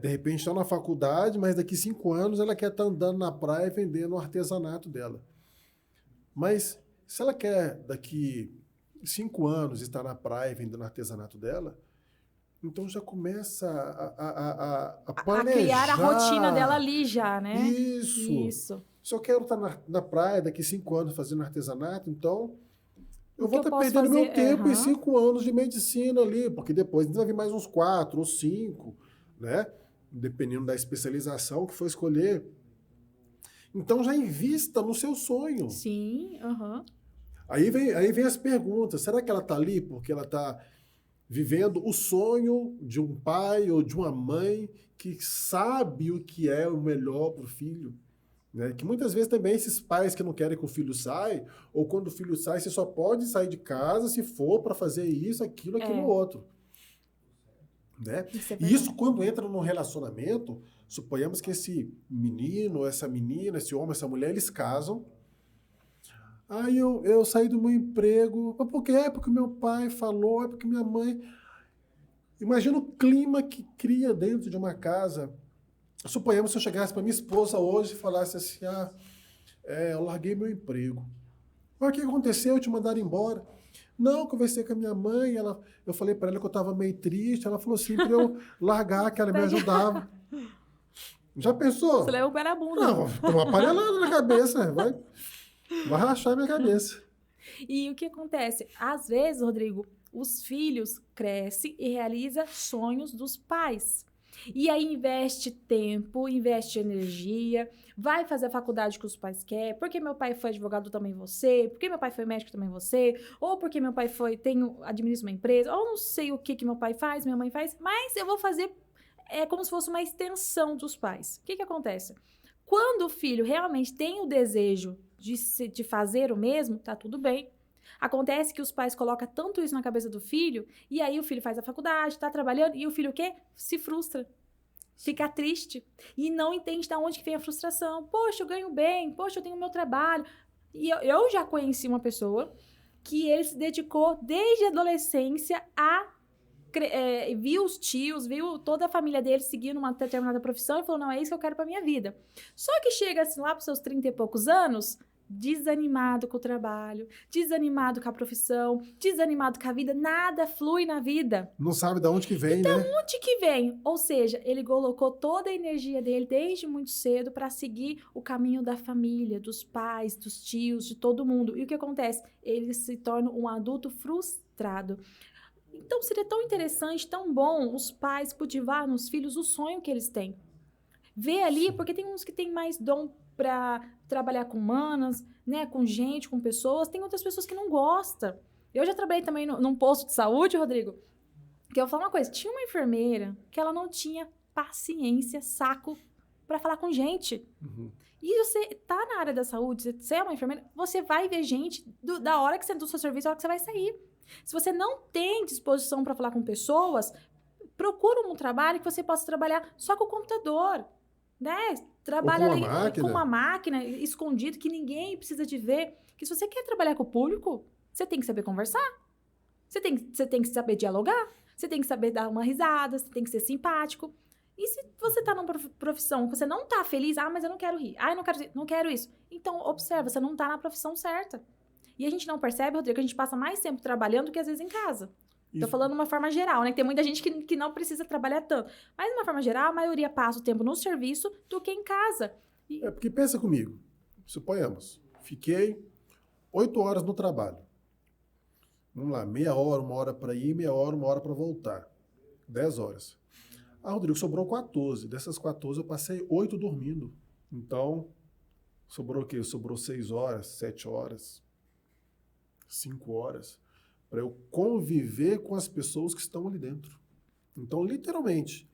de repente está na faculdade, mas daqui 5 anos ela quer estar andando na praia vendendo o artesanato dela. Mas se ela quer daqui 5 anos estar na praia vendendo o artesanato dela, então já começa a planejar. A criar a rotina dela ali já, né? Isso. Se eu quero estar na praia daqui 5 anos fazendo artesanato, então eu vou estar perdendo meu tempo em 5 anos de medicina ali, porque depois vai vir mais uns 4 ou 5, né? Dependendo da especialização que for escolher. Então já invista no seu sonho. Sim, Aí vem as perguntas. Será que ela está ali porque ela está vivendo o sonho de um pai ou de uma mãe que sabe o que é o melhor para o filho? Né? Que muitas vezes também esses pais que não querem que o filho saia, ou quando o filho sai, você só pode sair de casa se for para fazer isso, aquilo outro. Né? E isso quando entra num relacionamento, suponhamos que esse menino, essa menina, esse homem, essa mulher, eles casam. Aí eu saí do meu emprego, porque porque meu pai falou, porque minha mãe... Imagina o clima que cria dentro de uma casa. Suponhamos se eu chegasse para minha esposa hoje e falasse assim, eu larguei meu emprego. Mas o que aconteceu? Te mandaram embora? Não, conversei com a minha mãe, eu falei para ela que eu estava meio triste, ela falou assim, para eu largar, que ela me ajudava. Já pensou? Você leva o pé na bunda. Não, tô uma aparelhada na cabeça, vai rachar minha cabeça. E o que acontece? Às vezes, Rodrigo, os filhos crescem e realizam sonhos dos pais. E aí investe tempo, investe energia, vai fazer a faculdade que os pais querem, porque meu pai foi advogado também você, porque meu pai foi médico também você, ou porque meu pai administra uma empresa, ou não sei o que meu pai faz, minha mãe faz, mas eu vou fazer como se fosse uma extensão dos pais. O que acontece? Quando o filho realmente tem o desejo de fazer o mesmo, tá tudo bem. Acontece que os pais colocam tanto isso na cabeça do filho, e aí o filho faz a faculdade, tá trabalhando, e o filho o quê? Se frustra. Fica triste. E não entende de onde que vem a frustração. Poxa, eu ganho bem. Poxa, eu tenho o meu trabalho. E eu já conheci uma pessoa que ele se dedicou desde a adolescência viu os tios, viu toda a família dele seguindo uma determinada profissão e falou, não, é isso que eu quero pra minha vida. Só que chega assim lá pros seus 30 e poucos anos, desanimado com o trabalho, desanimado com a profissão, desanimado com a vida, nada flui na vida. Não sabe de onde que vem, né? De onde que vem? Ou seja, ele colocou toda a energia dele desde muito cedo para seguir o caminho da família, dos pais, dos tios, de todo mundo. E o que acontece? Ele se torna um adulto frustrado. Então, seria tão interessante, tão bom os pais cultivar nos filhos o sonho que eles têm. Ver ali, porque tem uns que têm mais dom para trabalhar com humanas, né, com gente, com pessoas. Tem outras pessoas que não gostam. Eu já trabalhei também num posto de saúde, Rodrigo, que eu vou falar uma coisa. Tinha uma enfermeira que ela não tinha paciência, saco para falar com gente. Uhum. E você tá na área da saúde, você é uma enfermeira, você vai ver gente da hora que você entra no seu serviço, da hora que você vai sair. Se você não tem disposição para falar com pessoas, procura um trabalho que você possa trabalhar só com o computador, né? Trabalha ali com uma máquina escondida que ninguém precisa de ver. Que se você quer trabalhar com o público, você tem que saber conversar. Você tem que saber dialogar. Você tem que saber dar uma risada. Você tem que ser simpático. E se você tá numa profissão que você não tá feliz, mas eu não quero rir. Eu não quero isso. Então, observa, você não tá na profissão certa. E a gente não percebe, Rodrigo, que a gente passa mais tempo trabalhando do que às vezes em casa. Isso. Tô falando de uma forma geral, né? Tem muita gente que não precisa trabalhar tanto. Mas, de uma forma geral, a maioria passa o tempo no serviço do que em casa. Porque pensa comigo. Suponhamos, fiquei 8 horas no trabalho. Vamos lá, meia hora, 1 hora para ir, meia hora, 1 hora para voltar. 10 horas. Rodrigo, sobrou 14. Dessas 14, eu passei 8 dormindo. Então, sobrou o quê? Sobrou 6 horas, 7 horas, 5 horas, para eu conviver com as pessoas que estão ali dentro. Então, literalmente,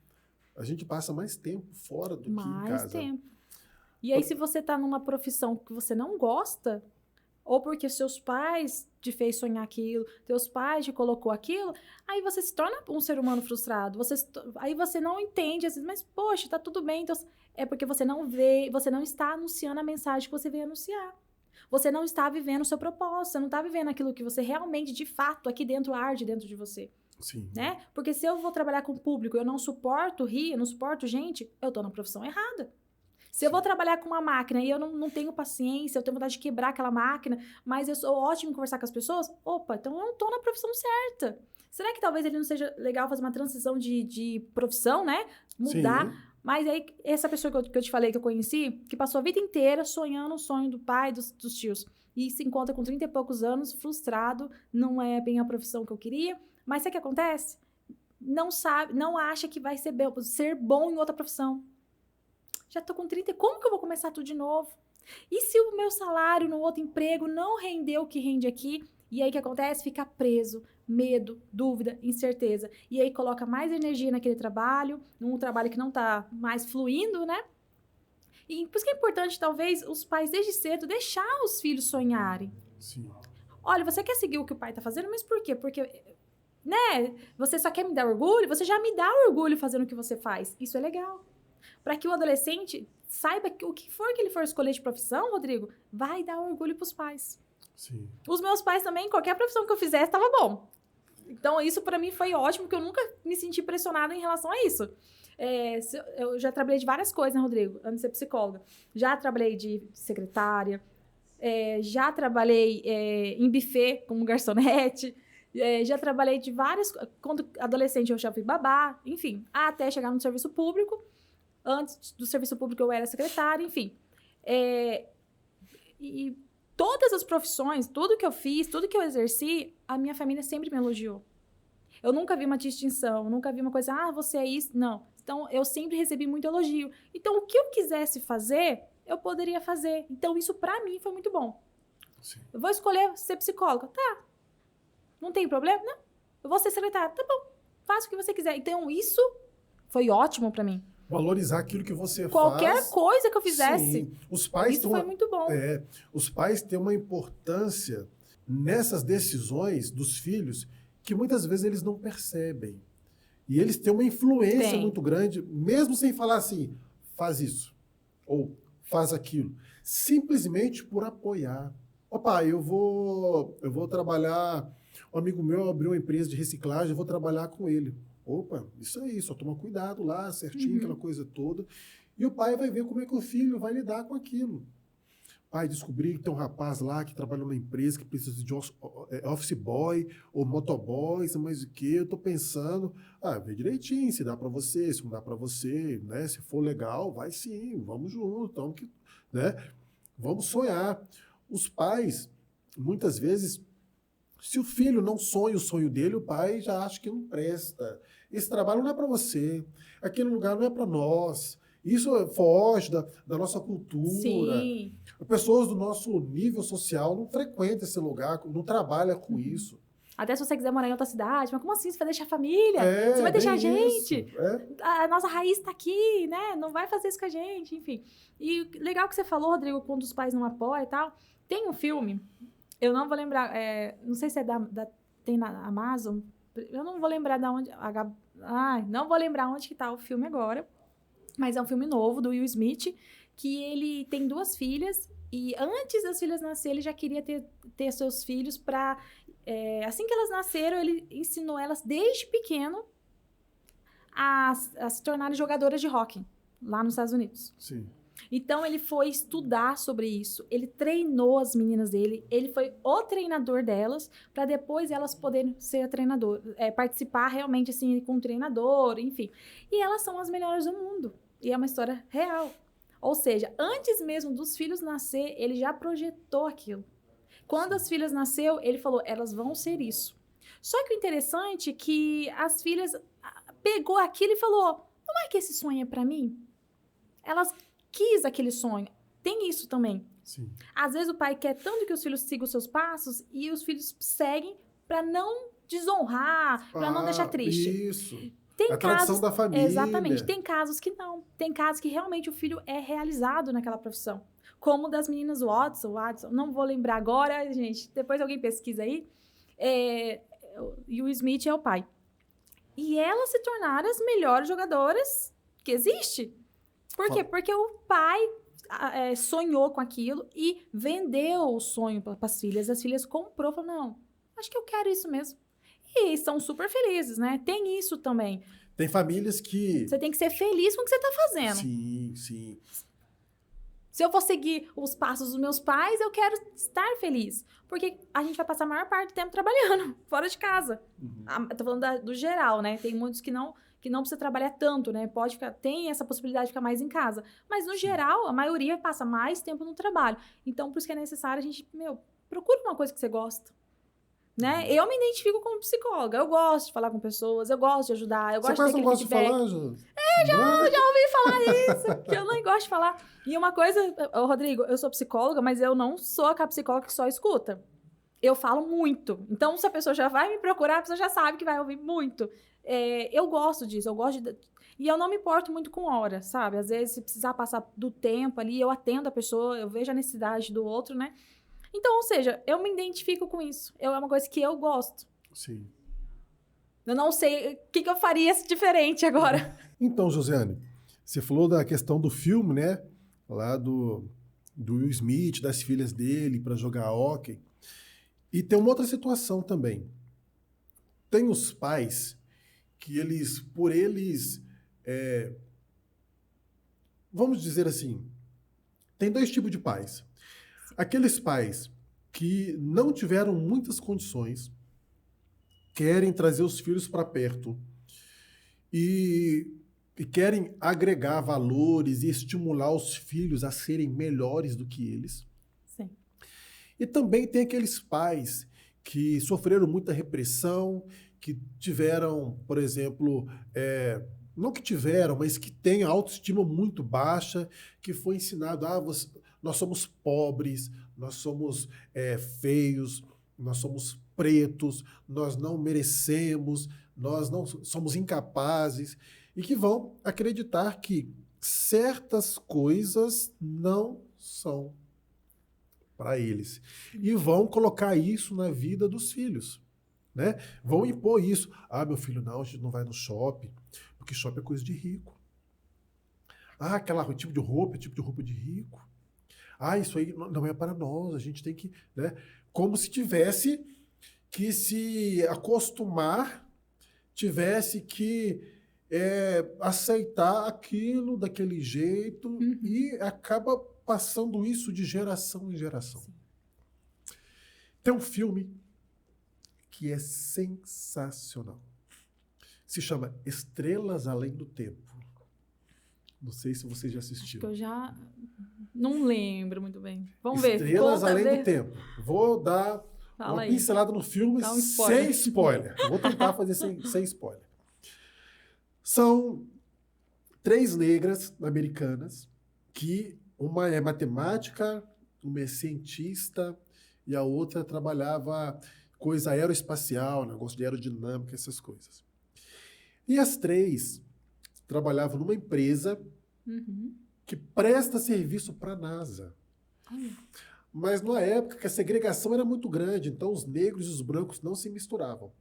a gente passa mais tempo fora do que em casa. Mais tempo. E aí, se você está numa profissão que você não gosta, ou porque seus pais te fez sonhar aquilo, teus pais te colocou aquilo, aí você se torna um ser humano frustrado. Aí você não entende, às vezes, mas, poxa, tá tudo bem. Então, é porque você não está anunciando a mensagem que você veio anunciar. Você não está vivendo o seu propósito, você não está vivendo aquilo que você realmente, de fato, aqui dentro arde dentro de você. Sim. Né? Porque se eu vou trabalhar com o público, eu não suporto rir, eu não suporto gente, eu estou na profissão errada. Se eu vou trabalhar com uma máquina e eu não tenho paciência, eu tenho vontade de quebrar aquela máquina, mas eu sou ótimo em conversar com as pessoas, então eu não estou na profissão certa. Será que talvez ele não seja legal fazer uma transição de profissão, né? Mudar. Sim. Mas aí, essa pessoa que eu te falei, que eu conheci, que passou a vida inteira sonhando o sonho do pai, dos tios, e se encontra com 30 e poucos anos, frustrado, não é bem a profissão que eu queria, mas sabe o que acontece? Não acha que vai ser bom em outra profissão. Já tô com 30, como que eu vou começar tudo de novo? E se o meu salário no outro emprego não rendeu o que rende aqui? E aí o que acontece? Fica preso, medo, dúvida, incerteza. E aí coloca mais energia naquele trabalho, num trabalho que não tá mais fluindo, né? E por isso que é importante, talvez, os pais desde cedo deixar os filhos sonharem. Sim. Olha, você quer seguir o que o pai tá fazendo, mas por quê? Porque, né? Você só quer me dar orgulho? Você já me dá orgulho fazendo o que você faz. Isso é legal. Para que o adolescente saiba que o que for que ele for escolher de profissão, Rodrigo, vai dar orgulho pros pais. Sim. Os meus pais também, qualquer profissão que eu fizesse, estava bom. Então, isso para mim foi ótimo, porque eu nunca me senti pressionada em relação a isso. Eu já trabalhei de várias coisas, né, Rodrigo? Antes de ser psicóloga. Já trabalhei de secretária, já trabalhei em buffet como garçonete, já trabalhei de várias... Quando adolescente, eu já fui babá, enfim. Até chegar no serviço público. Antes do serviço público, eu era secretária, enfim. E todas as profissões, tudo que eu fiz, tudo que eu exerci, a minha família sempre me elogiou. Eu nunca vi uma distinção, nunca vi uma coisa, você é isso. Não. Então, eu sempre recebi muito elogio. Então, o que eu quisesse fazer, eu poderia fazer. Então, isso pra mim foi muito bom. Sim. Eu vou escolher ser psicóloga. Tá. Não tem problema? Não. Eu vou ser secretária. Tá bom. Faça o que você quiser. Então, isso foi ótimo pra mim. Valorizar aquilo que você Qualquer faz. coisa que eu fizesse. Sim. Os pais isso foi muito bom. Os pais têm uma importância nessas decisões dos filhos que muitas vezes eles não percebem. E eles têm uma influência muito grande, mesmo sem falar assim, faz isso, ou faz aquilo. Simplesmente por apoiar. Opa, eu vou trabalhar, um amigo meu abriu uma empresa de reciclagem, eu vou trabalhar com ele. Opa, isso aí, só toma cuidado lá, certinho, aquela coisa toda. E o pai vai ver como é que o filho vai lidar com aquilo. Pai, descobri que tem um rapaz lá que trabalha numa empresa que precisa de office boy ou motoboy, mas o que? Eu tô pensando, vê direitinho, se dá para você, se não dá para você, né? Se for legal, vai sim, vamos junto, né? Vamos sonhar. Os pais, muitas vezes, se o filho não sonha o sonho dele, o pai já acha que não presta. Esse trabalho não é para você, aquele lugar não é para nós. Isso foge da nossa cultura. Sim. Pessoas do nosso nível social não frequentam esse lugar, não trabalham com isso. Até se você quiser morar em outra cidade, mas como assim? Você vai deixar a família? Você vai deixar a gente? A nossa raiz está aqui, né? Não vai fazer isso com a gente, enfim. E legal que você falou, Rodrigo, quando os pais não apoiam e tal. Tem um filme, eu não vou lembrar, não sei se é tem na Amazon, eu não vou lembrar de onde... não vou lembrar onde que tá o filme agora. Mas é um filme novo, do Will Smith, que ele tem 2 filhas, e antes das filhas nascerem, ele já queria ter seus filhos para... assim que elas nasceram, ele ensinou elas, desde pequeno, a se tornarem jogadoras de hóquei, lá nos Estados Unidos. Sim. Então, ele foi estudar sobre isso, ele treinou as meninas dele, ele foi o treinador delas, para depois elas poderem ser treinador, participar realmente, assim, com o treinador, enfim. E elas são as melhores do mundo. E é uma história real. Ou seja, antes mesmo dos filhos nascer, ele já projetou aquilo. Quando as filhas nasceu, ele falou, elas vão ser isso. Só que o interessante é que as filhas pegou aquilo e falou, não é que esse sonho é para mim? Elas quis aquele sonho. Tem isso também. Sim. Às vezes o pai quer tanto que os filhos sigam os seus passos e os filhos seguem para não desonrar, para não deixar triste. Isso. Tem a tradição da família. Exatamente. Tem casos que não. Tem casos que realmente o filho é realizado naquela profissão. Como das meninas Watson, não vou lembrar agora, gente. Depois alguém pesquisa aí. E o Smith é o pai. E elas se tornaram as melhores jogadoras que existe. Por quê? Porque o pai sonhou com aquilo e vendeu o sonho para as filhas. As filhas comprou, falou, não, acho que eu quero isso mesmo. E são super felizes, né? Tem isso também. Tem famílias que... Você tem que ser feliz com o que você está fazendo. Sim, sim. Se eu for seguir os passos dos meus pais, eu quero estar feliz. Porque a gente vai passar a maior parte do tempo trabalhando, fora de casa. Tô falando do geral, né? Tem muitos que não precisa trabalhar tanto, né? Tem essa possibilidade de ficar mais em casa. Mas, no geral, a maioria passa mais tempo no trabalho. Então, por isso que é necessário a gente, procura uma coisa que você gosta. Né? Eu me identifico como psicóloga. Eu gosto de falar com pessoas, eu gosto de ajudar, eu gosto de ter aquele feedback. Você gosta de falar, Ju? Já ouvi falar isso, que eu não gosto de falar. E uma coisa, Rodrigo, eu sou psicóloga, mas eu não sou aquela psicóloga que só escuta. Eu falo muito. Então, se a pessoa já vai me procurar, a pessoa já sabe que vai ouvir muito. Eu gosto disso, e eu não me importo muito com hora, sabe? Às vezes, se precisar passar do tempo ali, eu atendo a pessoa, eu vejo a necessidade do outro, né? Então, ou seja, eu me identifico com isso. É uma coisa que eu gosto. Sim. Eu não sei o que eu faria diferente agora. Então, Josiane, você falou da questão do filme, né? Lá do Will Smith, das filhas dele para jogar hóquei. E tem uma outra situação também. Tem os pais que vamos dizer assim, tem 2 tipos de pais. Aqueles pais que não tiveram muitas condições, querem trazer os filhos para perto e querem agregar valores e estimular os filhos a serem melhores do que eles. Sim. E também tem aqueles pais que sofreram muita repressão, que tiveram, por exemplo, não que tiveram, mas que têm autoestima muito baixa, que foi ensinado, nós somos pobres, nós somos feios, nós somos pretos, nós não merecemos, nós não somos incapazes, e que vão acreditar que certas coisas não são para eles. E vão colocar isso na vida dos filhos, né? Vão impor isso. Meu filho, não, a gente não vai no shopping, porque shopping é coisa de rico. Aquele tipo de roupa é tipo de roupa de rico. Isso aí não é para nós, a gente tem que... Né? Como se tivesse que se acostumar, tivesse que aceitar aquilo daquele jeito e acaba passando isso de geração em geração. Sim. Tem um filme que é sensacional. Se chama Estrelas Além do Tempo. Não sei se você já assistiu. Acho que eu já não lembro muito bem. Vamos ver. Estrelas Além do Tempo. Vou dar uma pincelada no filme sem spoiler. Vou tentar fazer sem spoiler. São 3 negras americanas que uma é matemática, uma é cientista e a outra trabalhava coisa aeroespacial, negócio de aerodinâmica, essas coisas. E as 3 trabalhavam numa empresa que presta serviço para a NASA. Mas numa época que a segregação era muito grande, então os negros e os brancos não se misturavam.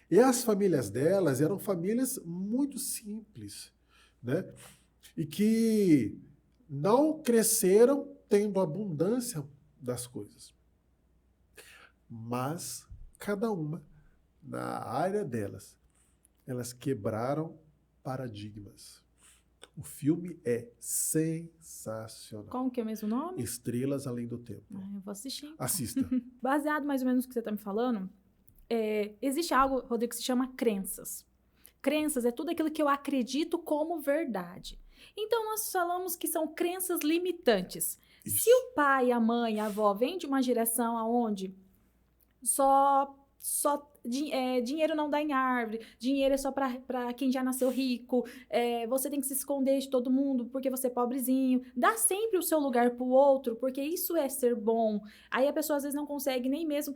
E as famílias delas eram famílias muito simples, né? E que não cresceram tendo abundância das coisas. Mas, cada uma, na área delas, elas quebraram paradigmas. O filme é sensacional. Como que é o mesmo nome? Estrelas Além do Tempo. Eu vou assistir. Então. Assista. Baseado mais ou menos no que você está me falando, existe algo, Rodrigo, que se chama crenças. Crenças é tudo aquilo que eu acredito como verdade. Então, nós falamos que são crenças limitantes. Isso. Se o pai, a mãe, a avó vêm de uma geração onde dinheiro não dá em árvore, dinheiro é só para quem já nasceu rico, você tem que se esconder de todo mundo porque você é pobrezinho, dá sempre o seu lugar pro outro, porque isso é ser bom. Aí a pessoa às vezes não consegue nem mesmo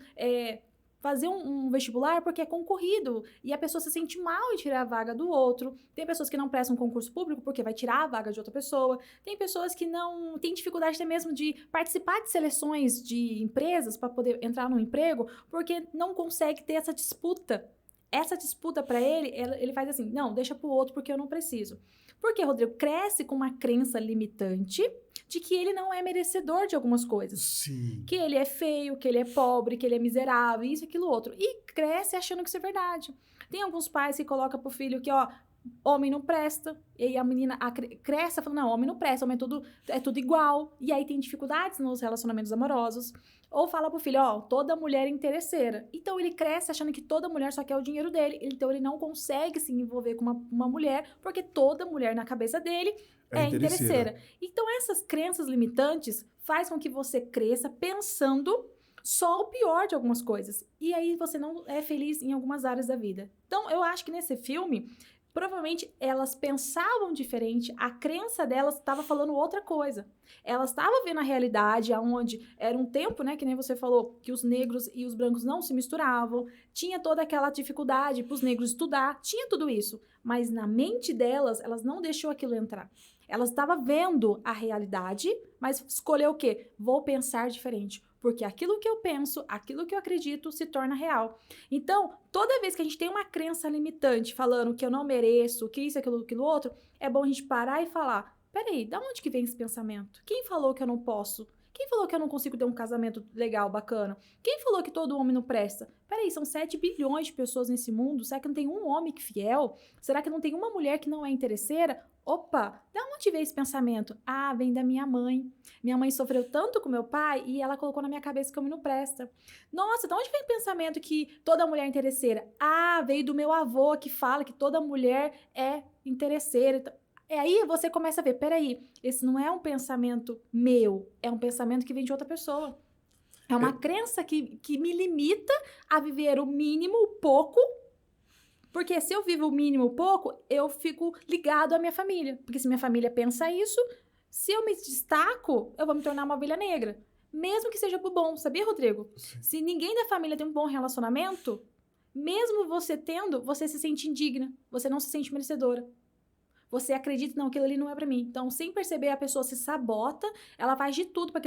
fazer um vestibular porque é concorrido, e a pessoa se sente mal em tirar a vaga do outro. Tem pessoas que não prestam concurso público porque vai tirar a vaga de outra pessoa. Tem pessoas que não têm dificuldade até mesmo de participar de seleções de empresas para poder entrar no emprego, porque não consegue ter essa disputa. Essa disputa para ele faz assim, não, deixa pro outro porque eu não preciso. Porque, Rodrigo, cresce com uma crença limitante de que ele não é merecedor de algumas coisas. Sim. Que ele é feio, que ele é pobre, que ele é miserável, isso, aquilo, outro. E cresce achando que isso é verdade. Tem alguns pais que colocam pro filho que, homem não presta. E aí a menina cresce falando, não, homem não presta, homem é tudo igual. E aí tem dificuldades nos relacionamentos amorosos. Ou fala pro filho, toda mulher é interesseira. Então ele cresce achando que toda mulher só quer o dinheiro dele. Então ele não consegue se envolver com uma mulher, porque toda mulher na cabeça dele é interesseira. Então essas crenças limitantes faz com que você cresça pensando só o pior de algumas coisas. E aí você não é feliz em algumas áreas da vida. Então eu acho que nesse filme, provavelmente elas pensavam diferente, a crença delas estava falando outra coisa. Elas estavam vendo a realidade onde era um tempo, né, que nem você falou, que os negros e os brancos não se misturavam, tinha toda aquela dificuldade para os negros estudar, tinha tudo isso. Mas na mente delas, elas não deixou aquilo entrar. Elas estavam vendo a realidade, mas escolheu o quê? Vou pensar diferente. Porque aquilo que eu penso, aquilo que eu acredito, se torna real. Então, toda vez que a gente tem uma crença limitante, falando que eu não mereço, que isso, aquilo outro, é bom a gente parar e falar, peraí, da onde que vem esse pensamento? Quem falou que eu não posso? Quem falou que eu não consigo ter um casamento legal, bacana? Quem falou que todo homem não presta? Peraí, são 7 bilhões de pessoas nesse mundo, será que não tem um homem que fiel? Será que não tem uma mulher que não é interesseira? Opa, da onde veio esse pensamento? Vem da minha mãe. Minha mãe sofreu tanto com meu pai e ela colocou na minha cabeça que homem não presta. Nossa, da onde vem o pensamento que toda mulher é interesseira? Veio do meu avô que fala que toda mulher é interesseira. Aí você começa a ver, peraí, esse não é um pensamento meu, é um pensamento que vem de outra pessoa. É uma crença que me limita a viver o mínimo, o pouco. Porque se eu vivo o mínimo, o pouco, eu fico ligado à minha família. Porque se minha família pensa isso, se eu me destaco, eu vou me tornar uma ovelha negra. Mesmo que seja pro bom, sabia, Rodrigo? Sim. Se ninguém da família tem um bom relacionamento, mesmo você tendo, você se sente indigna. Você não se sente merecedora. Você acredita, não, aquilo ali não é pra mim. Então, sem perceber, a pessoa se sabota, ela faz de tudo pra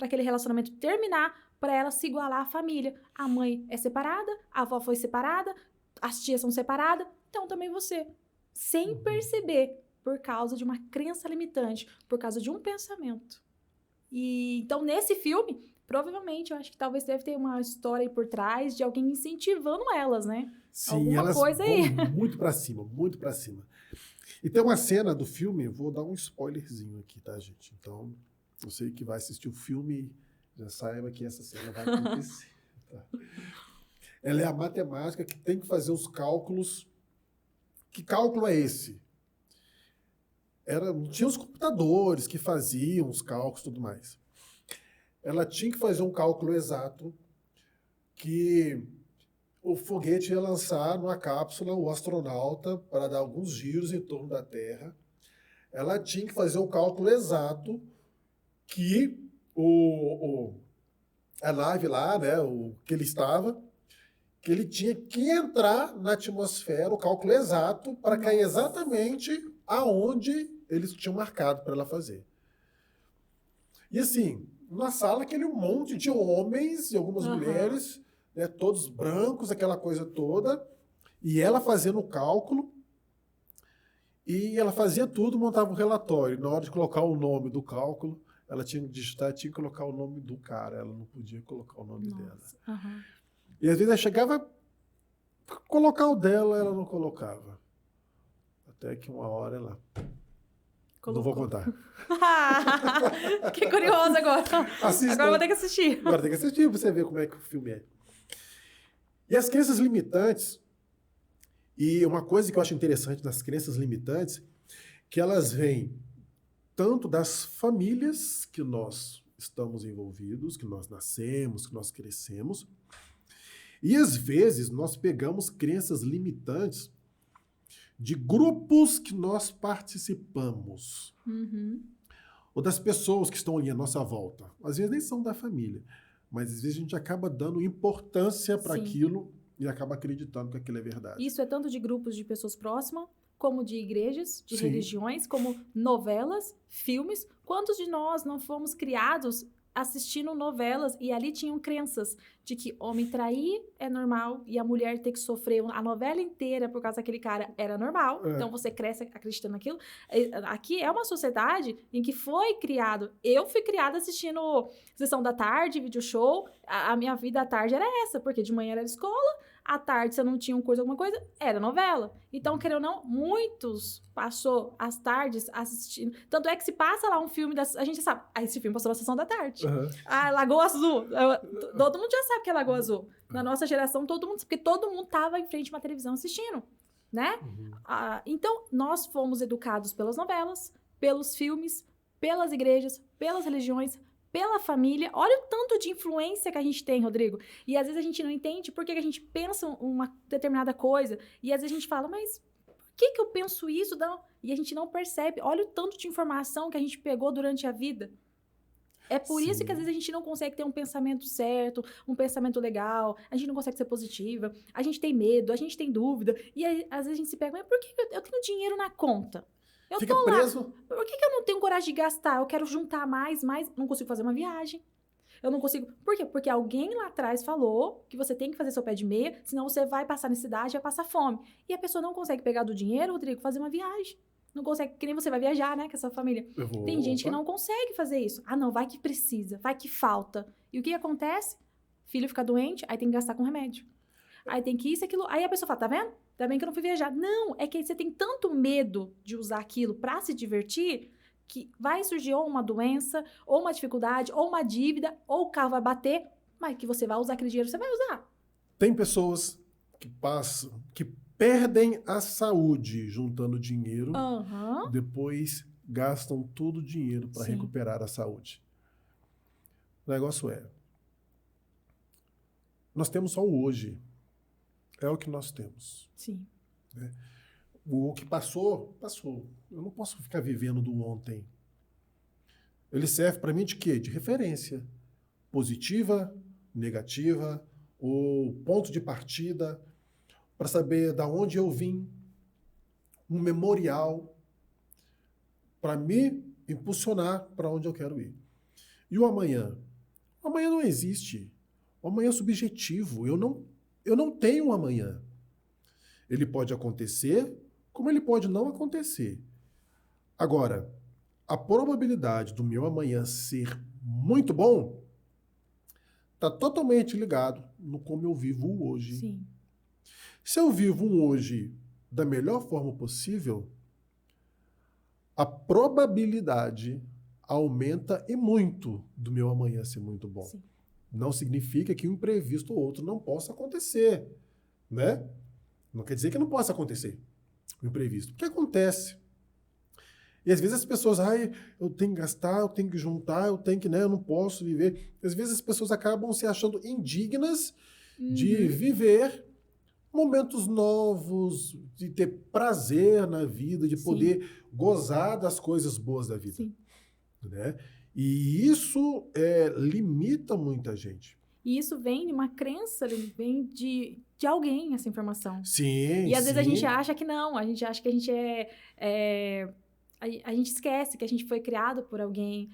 aquele relacionamento terminar, pra ela se igualar à família. A mãe é separada, a avó foi separada, as tias são separadas, então também você. Sem perceber, por causa de uma crença limitante, por causa de um pensamento. E então, nesse filme, provavelmente, eu acho que talvez deve ter uma história aí por trás de alguém incentivando elas, né? Sim, Alguma elas coisa aí. vão muito pra cima, muito pra cima. E tem uma cena do filme, vou dar um spoilerzinho aqui, tá, gente? Então, você que vai assistir o filme, já saiba que essa cena vai acontecer. Tá? Ela é a matemática que tem que fazer os cálculos. Que cálculo é esse? Tinha os computadores que faziam os cálculos e tudo mais. Ela tinha que fazer um cálculo exato que o foguete ia lançar numa cápsula o astronauta para dar alguns giros em torno da Terra. Ela tinha que fazer o cálculo exato que a nave lá, né, que ele estava, que ele tinha que entrar na atmosfera, o cálculo exato, para cair exatamente aonde eles tinham marcado para ela fazer. E assim, na sala, aquele monte de homens e algumas mulheres, né, todos brancos, aquela coisa toda, e ela fazendo o cálculo, e ela fazia tudo, montava um relatório. Na hora de colocar o nome do cálculo, ela tinha que digitar, tinha que colocar o nome do cara, ela não podia colocar o nome dela. E às vezes ela chegava a colocar o dela, ela não colocava. Até que uma hora ela... Colocou. Não vou contar. Que curioso agora. Assista. Agora eu vou ter que assistir. Agora tem que assistir pra você ver como é que o filme é. E as crenças limitantes, e uma coisa que eu acho interessante nas crenças limitantes, que elas vêm tanto das famílias que nós estamos envolvidos, que nós nascemos, que nós crescemos, e às vezes nós pegamos crenças limitantes de grupos que nós participamos. Ou das pessoas que estão ali à nossa volta. Às vezes nem são da família, mas às vezes a gente acaba dando importância para aquilo e acaba acreditando que aquilo é verdade. Isso é tanto de grupos de pessoas próximas, como de igrejas, de religiões, como novelas, filmes. Quantos de nós não fomos criados assistindo novelas e ali tinham crenças de que homem trair é normal e a mulher ter que sofrer a novela inteira por causa daquele cara era normal. Então você cresce acreditando naquilo. Aqui é uma sociedade em que foi criado. Eu fui criada assistindo Sessão da Tarde, video show. A minha vida à tarde era essa, porque de manhã era escola, à tarde, se eu não tinha alguma coisa, era novela. Então, querendo ou não, muitos passou as tardes assistindo. Tanto é que se passa lá um filme, a gente sabe, esse filme passou na Sessão da Tarde. Lagoa Azul. Todo mundo já sabe que é Lagoa Azul. Na nossa geração, todo mundo, porque todo mundo tava em frente a uma televisão assistindo, né? Então, nós fomos educados pelas novelas, pelos filmes, pelas igrejas, pelas religiões, pela família. Olha o tanto de influência que a gente tem, Rodrigo. E às vezes a gente não entende por que a gente pensa uma determinada coisa. E às vezes a gente fala, mas por que eu penso isso? Não. E a gente não percebe. Olha o tanto de informação que a gente pegou durante a vida. É por isso que às vezes a gente não consegue ter um pensamento certo, um pensamento legal, a gente não consegue ser positiva, a gente tem medo, a gente tem dúvida. E aí, às vezes a gente se pega, mas por que eu tenho dinheiro na conta? Eu Fica tô preso. lá. Por que eu não tenho coragem de gastar? Eu quero juntar mais, não consigo fazer uma viagem. Eu não consigo. Por quê? Porque alguém lá atrás falou que você tem que fazer seu pé de meia, senão você vai passar necessidade, vai passar fome. E a pessoa não consegue pegar do dinheiro, Rodrigo, fazer uma viagem. Não consegue, que nem você vai viajar, né, com a sua família. Tem gente que não consegue fazer isso. Ah, não, vai que precisa, vai que falta. E o que acontece? Filho fica doente, aí tem que gastar com remédio. Aí tem que isso e aquilo. Aí a pessoa fala, tá vendo? Ainda bem que eu não fui viajar. Não, é que você tem tanto medo de usar aquilo pra se divertir, que vai surgir ou uma doença, ou uma dificuldade, ou uma dívida, ou o carro vai bater, mas que você vai usar aquele dinheiro, você vai usar. Tem pessoas que perdem a saúde juntando dinheiro, depois gastam todo o dinheiro para recuperar a saúde. O negócio é, Nós temos só o hoje. É o que nós temos. Sim. O que passou, passou. Eu não posso ficar vivendo do ontem. Ele serve para mim de quê? De referência. Positiva, negativa, ou ponto de partida, para saber da onde eu vim, um memorial, para me impulsionar para onde eu quero ir. E o amanhã? O amanhã não existe. O amanhã é subjetivo. Eu não tenho um amanhã. Ele pode acontecer, como ele pode não acontecer. Agora, a probabilidade do meu amanhã ser muito bom está totalmente ligado no como eu vivo o hoje. Sim. Se eu vivo um hoje da melhor forma possível, a probabilidade aumenta e muito do meu amanhã ser muito bom. Sim. Não significa que um imprevisto ou outro não possa acontecer, né? Não quer dizer que não possa acontecer o imprevisto, porque acontece. E às vezes as pessoas, eu tenho que gastar, eu tenho que juntar, eu tenho que, né, eu não posso viver. Às vezes as pessoas acabam se achando indignas de viver momentos novos, de ter prazer na vida, de poder gozar das coisas boas da vida. Sim. Né? E isso limita muita gente. E isso vem de uma crença, vem de alguém, essa informação. Sim, E às vezes a gente acha que não, a gente acha que a gente a gente esquece que a gente foi criado por alguém,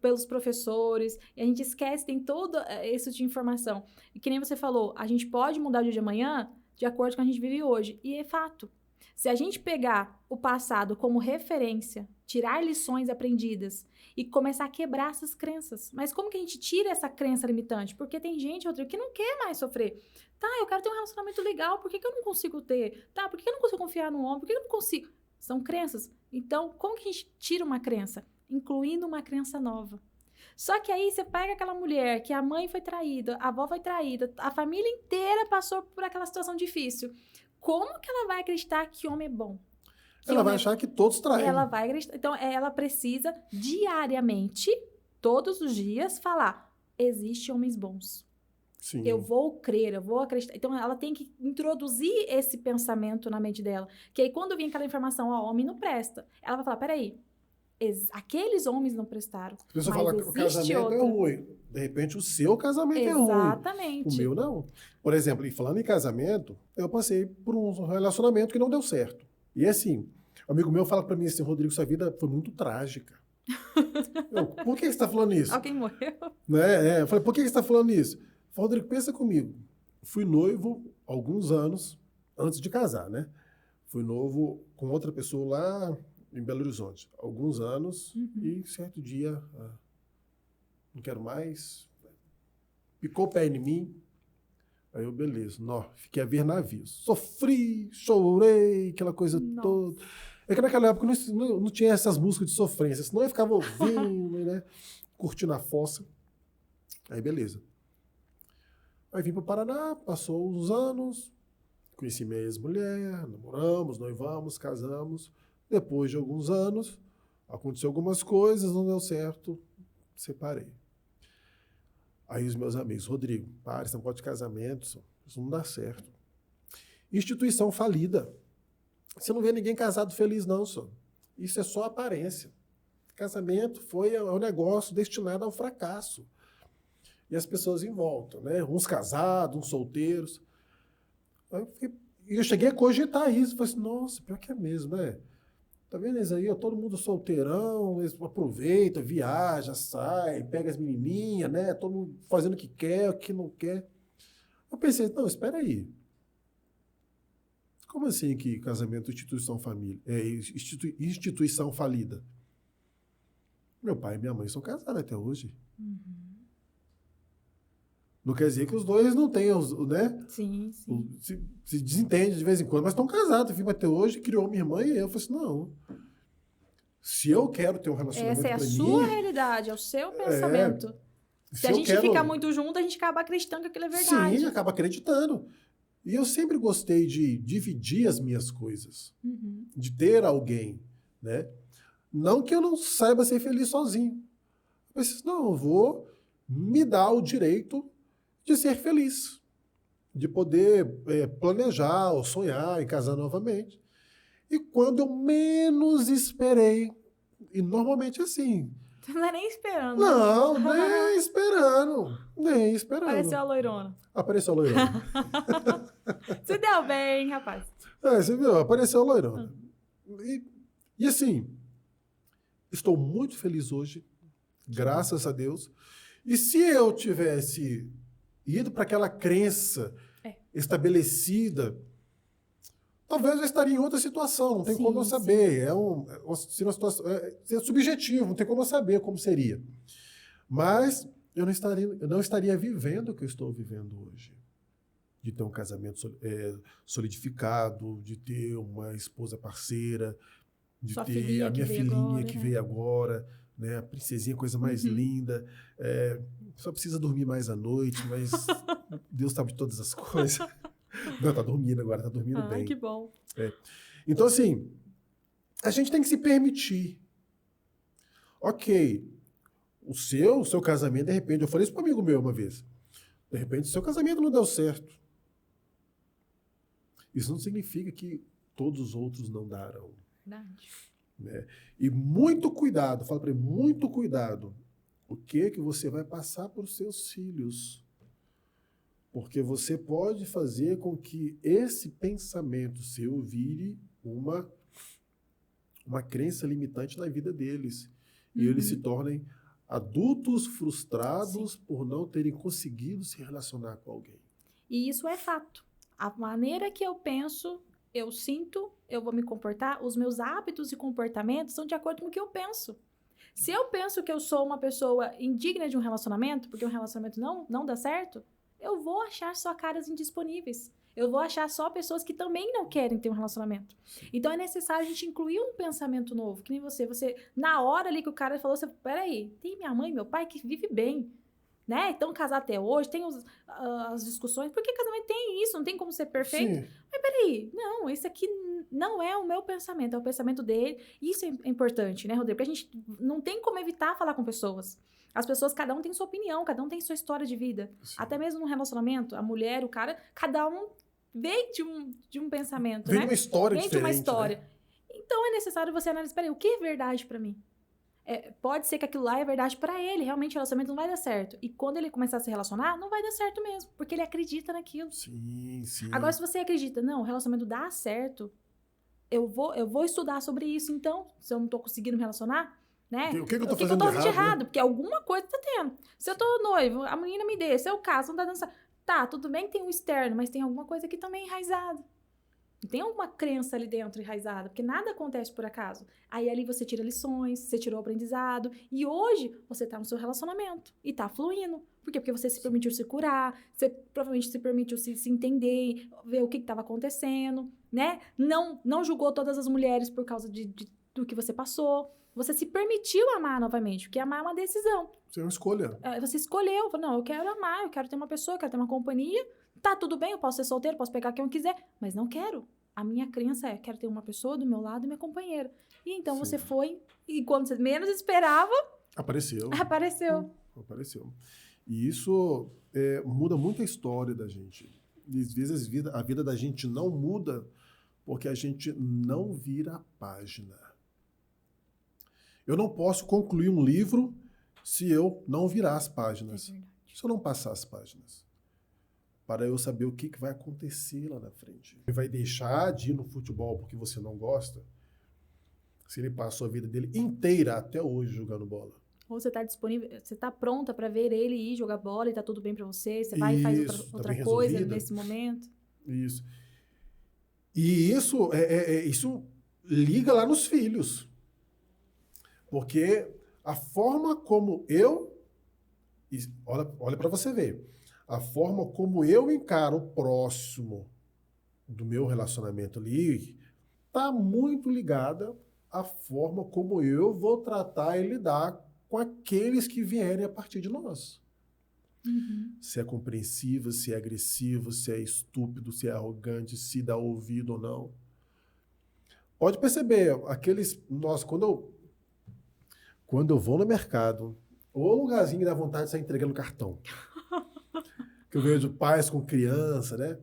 pelos professores, e a gente esquece, tem todo isso de informação. E que nem você falou, a gente pode mudar o dia de amanhã de acordo com o que a gente vive hoje. E é fato. Se a gente pegar o passado como referência, tirar lições aprendidas e começar a quebrar essas crenças. Mas como que a gente tira essa crença limitante? Porque tem gente, Rodrigo, que não quer mais sofrer. Tá, eu quero ter um relacionamento legal, por que eu não consigo ter? Tá, por que eu não consigo confiar no homem? Por que eu não consigo? São crenças. Então, como que a gente tira uma crença? Incluindo uma crença nova. Só que aí você pega aquela mulher que a mãe foi traída, a avó foi traída, a família inteira passou por aquela situação difícil. Como que ela vai acreditar que homem é bom? Ela vai achar que todos traem. Ela vai acreditar. Então, ela precisa diariamente, todos os dias, falar: existem homens bons. Sim. Eu vou crer, eu vou acreditar. Então, ela tem que introduzir esse pensamento na mente dela. Que aí, quando vir aquela informação, homem não presta, ela vai falar: peraí, aqueles homens não prestaram. A pessoa fala que o casamento é ruim. De repente, o seu casamento é ruim. Exatamente. O meu não. Por exemplo, e falando em casamento, eu passei por um relacionamento que não deu certo. E assim, um amigo meu fala pra mim assim: Rodrigo, sua vida foi muito trágica. Por que você está falando isso? Alguém morreu? Né? Eu falei, por que você está falando isso? Eu falei, Rodrigo, pensa comigo. Fui noivo alguns anos antes de casar, né? Fui noivo com outra pessoa lá em Belo Horizonte. Alguns anos. E certo dia, não quero mais. Picou o pé em mim. Aí eu, beleza. Fiquei a ver navios. Sofri, chorei, aquela coisa toda. É que naquela época não tinha essas músicas de sofrência, senão eu ficava ouvindo, né? Curtindo a fossa. Aí, beleza. Aí vim para o Paraná, passou uns anos, conheci minha ex-mulher, namoramos, noivamos, casamos. Depois de alguns anos, aconteceu algumas coisas, não deu certo, separei. Aí os meus amigos, Rodrigo, para, esse negócio de casamento, isso não dá certo. Instituição falida. Você não vê ninguém casado feliz, não, só. Isso é só aparência. Casamento foi um negócio destinado ao fracasso. E as pessoas em volta, né? Uns casados, uns solteiros. Eu cheguei a cogitar isso. Falei assim, nossa, pior que é mesmo, né? Tá vendo isso aí? Todo mundo solteirão, eles aproveita, viaja, sai, pega as menininhas, né? Todo mundo fazendo o que quer, o que não quer. Eu pensei, não, espera aí. Como assim que casamento é instituição falida? Meu pai e minha mãe são casados até hoje. Não quer dizer que os dois não tenham, né? Sim, sim. Se desentendem de vez em quando, mas estão casados. Vivo até hoje, criou minha irmã e eu falei assim, não. Se eu quero ter um relacionamento essa é a sua realidade, é o seu pensamento. Se a gente fica muito junto, a gente acaba acreditando que aquilo é verdade. Sim, acaba acreditando. E eu sempre gostei de dividir as minhas coisas, de ter alguém, né? Não que eu não saiba ser feliz sozinho. Eu pensei, não, eu vou me dar o direito de ser feliz. de poder planejar ou sonhar em casar novamente. E quando eu menos esperei, e normalmente é assim. Você não é nem esperando. Não, nem esperando. Nem esperando. Apareceu a loirona. Apareceu a loirona. Você deu bem, rapaz. Você viu? Apareceu a loirona. E assim, estou muito feliz hoje, graças a Deus. E se eu tivesse ido para aquela crença estabelecida, talvez eu estaria em outra situação, não tem como eu saber. Seria uma situação, é subjetivo, não tem como eu saber como seria. Mas eu não estaria vivendo o que eu estou vivendo hoje. De ter um casamento solidificado, de ter uma esposa parceira, de ter a minha filhinha que veio agora, né? A princesinha, coisa mais linda. Só precisa dormir mais à noite, mas Deus sabe de todas as coisas. Não, tá dormindo agora, tá dormindo bem. Que bom. Então, assim, a gente tem que se permitir. Ok, o seu casamento, de repente, eu falei isso para um amigo meu uma vez, de repente, o seu casamento não deu certo. Isso não significa que todos os outros não darão. Verdade. Né? E muito cuidado, fala para ele, muito cuidado. O que você vai passar para os seus filhos? Porque você pode fazer com que esse pensamento seu vire uma crença limitante na vida deles. E eles se tornem adultos frustrados por não terem conseguido se relacionar com alguém. E isso é fato. A maneira que eu penso, eu sinto, eu vou me comportar, os meus hábitos e comportamentos são de acordo com o que eu penso. Se eu penso que eu sou uma pessoa indigna de um relacionamento, porque um relacionamento não dá certo, eu vou achar só caras indisponíveis. Eu vou achar só pessoas que também não querem ter um relacionamento. Então é necessário a gente incluir um pensamento novo, que nem você. Você, na hora ali que o cara falou, você, peraí, tem minha mãe e meu pai que vivem bem, né? Então, casar até hoje, tem as discussões, porque casamento tem isso, não tem como ser perfeito. Sim. Mas peraí, não, esse aqui não é o meu pensamento, é o pensamento dele. Isso é importante, né, Rodrigo? Porque a gente não tem como evitar falar com pessoas. As pessoas, cada um tem sua opinião, cada um tem sua história de vida. Sim. Até mesmo no relacionamento, a mulher, o cara, cada um vem de um pensamento, vem né? De uma história vem diferente, de uma história. Né? Então, é necessário você analisar, peraí, o que é verdade pra mim? Pode ser que aquilo lá é verdade pra ele, realmente o relacionamento não vai dar certo. E quando ele começar a se relacionar, não vai dar certo mesmo, porque ele acredita naquilo. Sim. Agora, se você acredita, não, o relacionamento dá certo, eu vou estudar sobre isso, então, se eu não tô conseguindo me relacionar, né? O que eu tô fazendo de errado? Né? Porque alguma coisa tá tendo. Se eu tô noivo, a menina me deixa, se eu caso, não tá dando certo. Tá, tudo bem que tem um externo, mas tem alguma coisa aqui também enraizada. Tem alguma crença ali dentro enraizada, porque nada acontece por acaso. Aí ali você tira lições, você tirou o aprendizado, e hoje você tá no seu relacionamento e tá fluindo. Por quê? Porque você se permitiu se curar, você provavelmente se permitiu se entender, ver o que estava acontecendo, né? Não julgou todas as mulheres por causa do que você passou. Você se permitiu amar novamente, porque amar é uma decisão. Você é uma escolha. Você escolheu, não, eu quero amar, eu quero ter uma pessoa, eu quero ter uma companhia. Tá, tudo bem, eu posso ser solteiro, posso pegar quem eu quiser, mas não quero. A minha crença quero ter uma pessoa do meu lado e minha companheira. E então Sim. Você foi, e quando você menos esperava... Apareceu. E isso muda muito a história da gente. E às vezes a vida da gente não muda porque a gente não vira a página. Eu não posso concluir um livro se eu não virar as páginas. Se eu não passar as páginas. Para eu saber o que vai acontecer lá na frente. Ele vai deixar de ir no futebol porque você não gosta, se ele passou a vida dele inteira até hoje jogando bola. Ou você está disponível, você está pronta para ver ele ir jogar bola e está tudo bem para você, você vai e faz outra coisa nesse momento. Isso. E isso liga lá nos filhos. Porque a forma como olha para você ver, a forma como eu encaro o próximo do meu relacionamento ali está muito ligada à forma como eu vou tratar e lidar com aqueles que vierem a partir de nós. Uhum. Se é compreensivo, se é agressivo, se é estúpido, se é arrogante, se dá ouvido ou não. Pode perceber, quando eu vou no mercado, ou um lugarzinho que dá vontade de sair entregando cartão. que eu vejo pais com criança, né?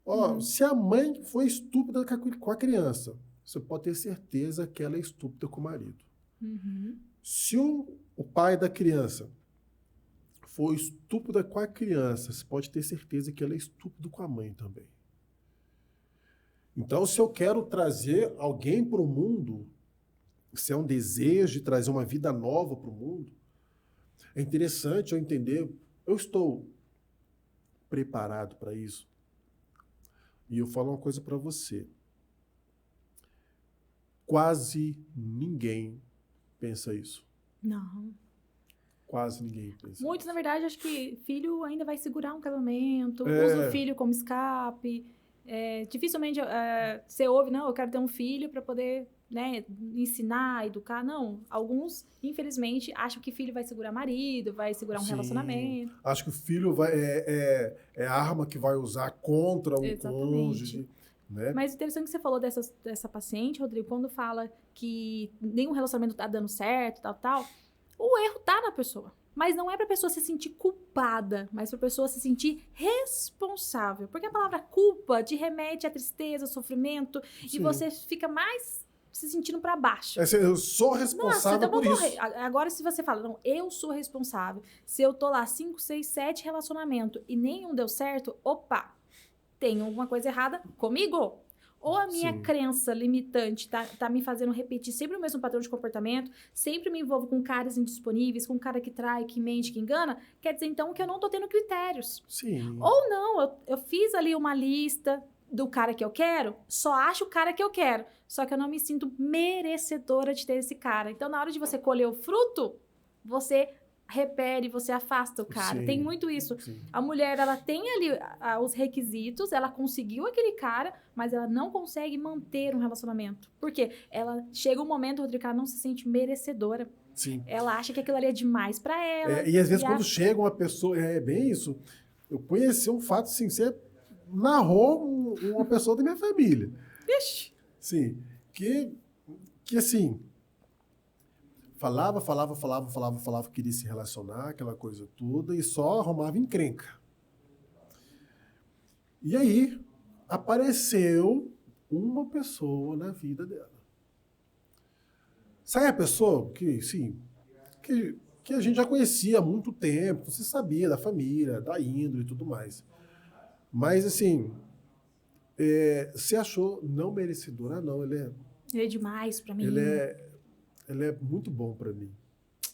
Ó, se a mãe foi estúpida com a criança, você pode ter certeza que ela é estúpida com o marido. Se o pai da criança for estúpida com a criança, você pode ter certeza que ela é estúpida com a mãe também. Então, se eu quero trazer alguém para o mundo, se é um desejo de trazer uma vida nova para o mundo, é interessante eu entender, eu estou preparado para isso? E eu falo uma coisa para você. Quase ninguém pensa isso. Não. Quase ninguém pensa. Muitos, na verdade, acho que filho ainda vai segurar um casamento, usa o filho como escape. Dificilmente você ouve, não, eu quero ter um filho para poder, né, ensinar, educar. Não, alguns, infelizmente, acham que filho vai segurar marido, vai segurar um relacionamento. Acho que o filho é a arma que vai usar contra o cônjuge. Né? Mas interessante que você falou dessa paciente, Rodrigo, quando fala que nenhum relacionamento tá dando certo, tal, o erro tá na pessoa. Mas não é pra pessoa se sentir culpada, mas pra pessoa se sentir responsável. Porque a palavra culpa te remete à tristeza, ao sofrimento, e você fica mais se sentindo pra baixo. Eu sou responsável por isso. Agora, se você fala, não, eu sou responsável. Se eu tô lá 5, 6, 7 relacionamentos e nenhum deu certo, opa, tem alguma coisa errada comigo. Ou a minha crença limitante tá me fazendo repetir sempre o mesmo padrão de comportamento, sempre me envolvo com caras indisponíveis, com cara que trai, que mente, que engana, quer dizer então que eu não tô tendo critérios. Ou não, eu fiz ali uma lista do cara que eu quero, só acho o cara que eu quero, só que eu não me sinto merecedora de ter esse cara. Então, na hora de você colher o fruto, você repele, você afasta o cara. Tem muito isso. A mulher, ela tem ali os requisitos, ela conseguiu aquele cara, mas ela não consegue manter um relacionamento. Por quê? Ela chega um momento, Rodrigo, ela não se sente merecedora. Ela acha que aquilo ali é demais pra ela. E às vezes quando chega uma pessoa, é bem isso. Eu conheci um fato assim, você narrou uma pessoa da minha família. Ixi. Sim, que assim, falava, queria se relacionar, aquela coisa toda, e só arrumava encrenca. E aí, apareceu uma pessoa na vida dela. Sabe a pessoa que a gente já conhecia há muito tempo, você sabia da família, da índole e tudo mais. Mas, assim, se achou não merecedora, não. Ele é demais pra mim. Ele é muito bom pra mim.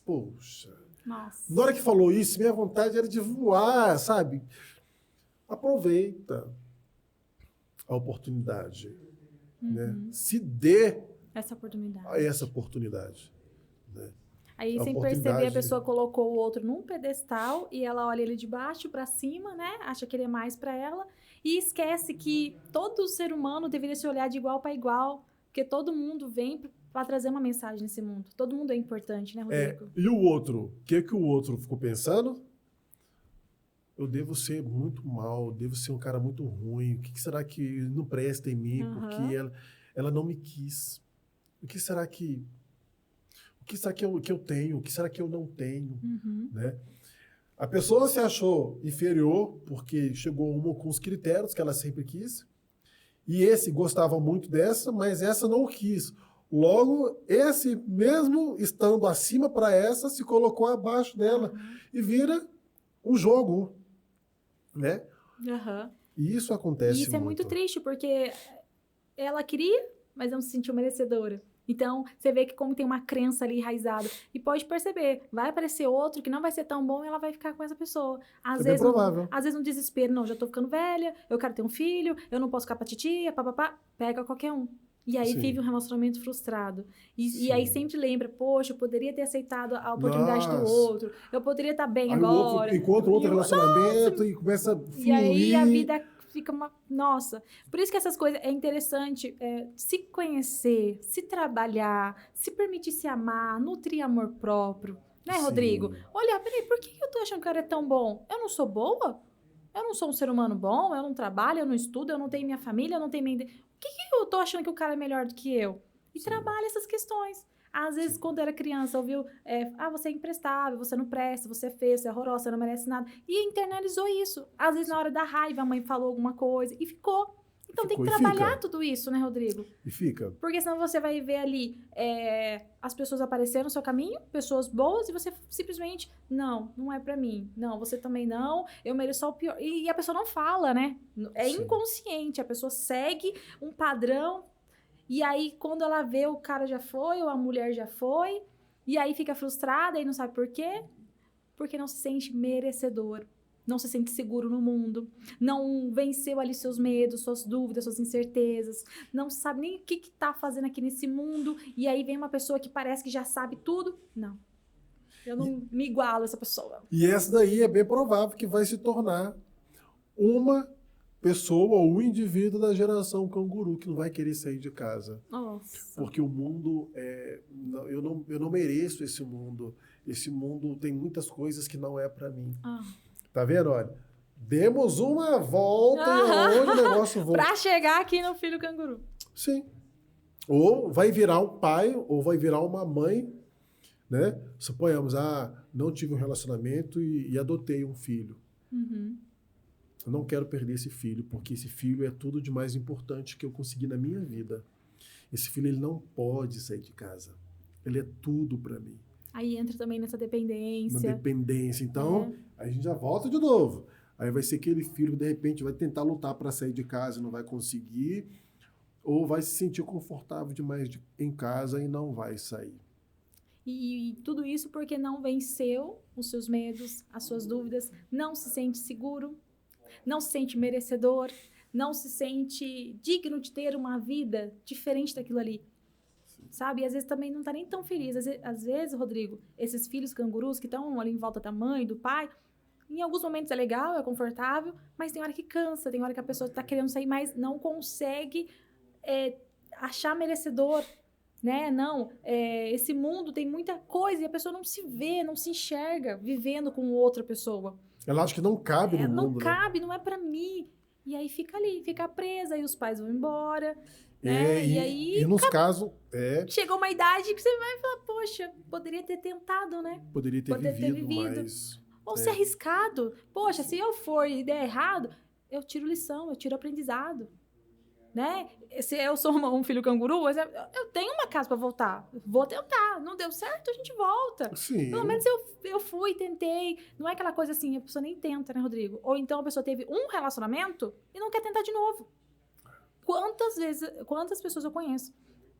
Poxa. Nossa. Na hora que falou isso, minha vontade era de voar, sabe? Aproveita a oportunidade. Né? Se dê essa oportunidade. Né? Aí, sem perceber, a pessoa colocou o outro num pedestal e ela olha ele de baixo pra cima, né? Acha que ele é mais pra ela e esquece que todo ser humano deveria se olhar de igual para igual, porque todo mundo vem para trazer uma mensagem nesse mundo. Todo mundo é importante, né, Rodrigo? E o outro? O que o outro ficou pensando? Eu devo ser muito mal, devo ser um cara muito ruim. O que será que não presta em mim? Porque ela não me quis. O que será que eu tenho? O que será que eu não tenho? Né? A pessoa se achou inferior porque chegou uma com os critérios que ela sempre quis. E esse gostava muito dessa, mas essa não o quis. Logo, esse mesmo estando acima para essa, se colocou abaixo dela. E vira um jogo. Né? E isso acontece muito. E isso é muito triste, porque ela queria, mas não se sentiu merecedora. Então, você vê que como tem uma crença ali enraizada. E pode perceber, vai aparecer outro que não vai ser tão bom e ela vai ficar com essa pessoa. Às vezes no desespero, não, já tô ficando velha, eu quero ter um filho, eu não posso ficar pra titia, papapá, pega qualquer um. E aí vive um relacionamento frustrado. E aí sempre lembra, poxa, eu poderia ter aceitado a oportunidade do outro, eu poderia estar bem aí agora. Outro encontra outro relacionamento e começa a fluir. E aí a vida fica uma... Nossa, por isso que essas coisas é interessante se conhecer, se trabalhar, se permitir se amar, nutrir amor próprio, né, Rodrigo? Olha, peraí, por que eu tô achando que o cara é tão bom? Eu não sou boa? Eu não sou um ser humano bom? Eu não trabalho, eu não estudo, eu não tenho minha família, eu não tenho minha... Por que eu tô achando que o cara é melhor do que eu? E trabalha essas questões. Às vezes, quando era criança, ouviu, você é imprestável, você não presta, você é feio, você é horrorosa, você não merece nada. E internalizou isso. Às vezes, na hora da raiva, a mãe falou alguma coisa e ficou. Então, tem que trabalhar tudo isso, né, Rodrigo? E fica. Porque senão você vai ver ali as pessoas aparecerem no seu caminho, pessoas boas, e você simplesmente, não é pra mim. Não, você também não, eu mereço só o pior. E a pessoa não fala, né? É Sim. inconsciente, a pessoa segue um padrão, e aí quando ela vê o cara já foi, ou a mulher já foi, e aí fica frustrada e não sabe por quê? Porque não se sente merecedor. Não se sente seguro no mundo, não venceu ali seus medos, suas dúvidas, suas incertezas, não sabe nem o que tá fazendo aqui nesse mundo, e aí vem uma pessoa que parece que já sabe tudo. Não, eu não me igualo a essa pessoa. E essa daí é bem provável que vai se tornar uma pessoa ou um indivíduo da geração canguru que não vai querer sair de casa. Nossa. Porque o mundo, eu não mereço esse mundo. Esse mundo tem muitas coisas que não é para mim. Tá vendo? Olha, demos uma volta e aonde o negócio volta. Pra chegar aqui no filho canguru. Sim. Ou vai virar um pai, ou vai virar uma mãe, né? Suponhamos, não tive um relacionamento e adotei um filho. Uhum. Eu não quero perder esse filho, porque esse filho é tudo de mais importante que eu consegui na minha vida. Esse filho, ele não pode sair de casa. Ele é tudo para mim. Aí entra também nessa dependência. Na dependência. Então, a gente já volta de novo. Aí vai ser aquele filho que, de repente, vai tentar lutar para sair de casa e não vai conseguir, ou vai se sentir confortável demais em casa e não vai sair. E tudo isso porque não venceu os seus medos, as suas dúvidas, não se sente seguro, não se sente merecedor, não se sente digno de ter uma vida diferente daquilo ali. Sabe? E às vezes também não tá nem tão feliz. Às vezes, Rodrigo, esses filhos cangurus que estão ali em volta da mãe, do pai, em alguns momentos é legal, é confortável, mas tem hora que cansa, tem hora que a pessoa tá querendo sair, mas não consegue achar merecedor, né? Não, esse mundo tem muita coisa e a pessoa não se vê, não se enxerga vivendo com outra pessoa. Ela acha que não cabe no mundo. Não cabe, não é pra mim. E aí fica ali, fica presa, e os pais vão embora... E nos casos... Chegou uma idade que você vai falar, poxa, poderia ter tentado, né? Poderia ter vivido mais... Ou ser arriscado. Poxa, se eu for e der errado, eu tiro lição, eu tiro aprendizado. Né? Se eu sou um filho canguru, eu tenho uma casa para voltar. Vou tentar. Não deu certo, a gente volta. Sim. Pelo menos eu fui, tentei. Não é aquela coisa assim, a pessoa nem tenta, né, Rodrigo? Ou então a pessoa teve um relacionamento e não quer tentar de novo. Quantas pessoas eu conheço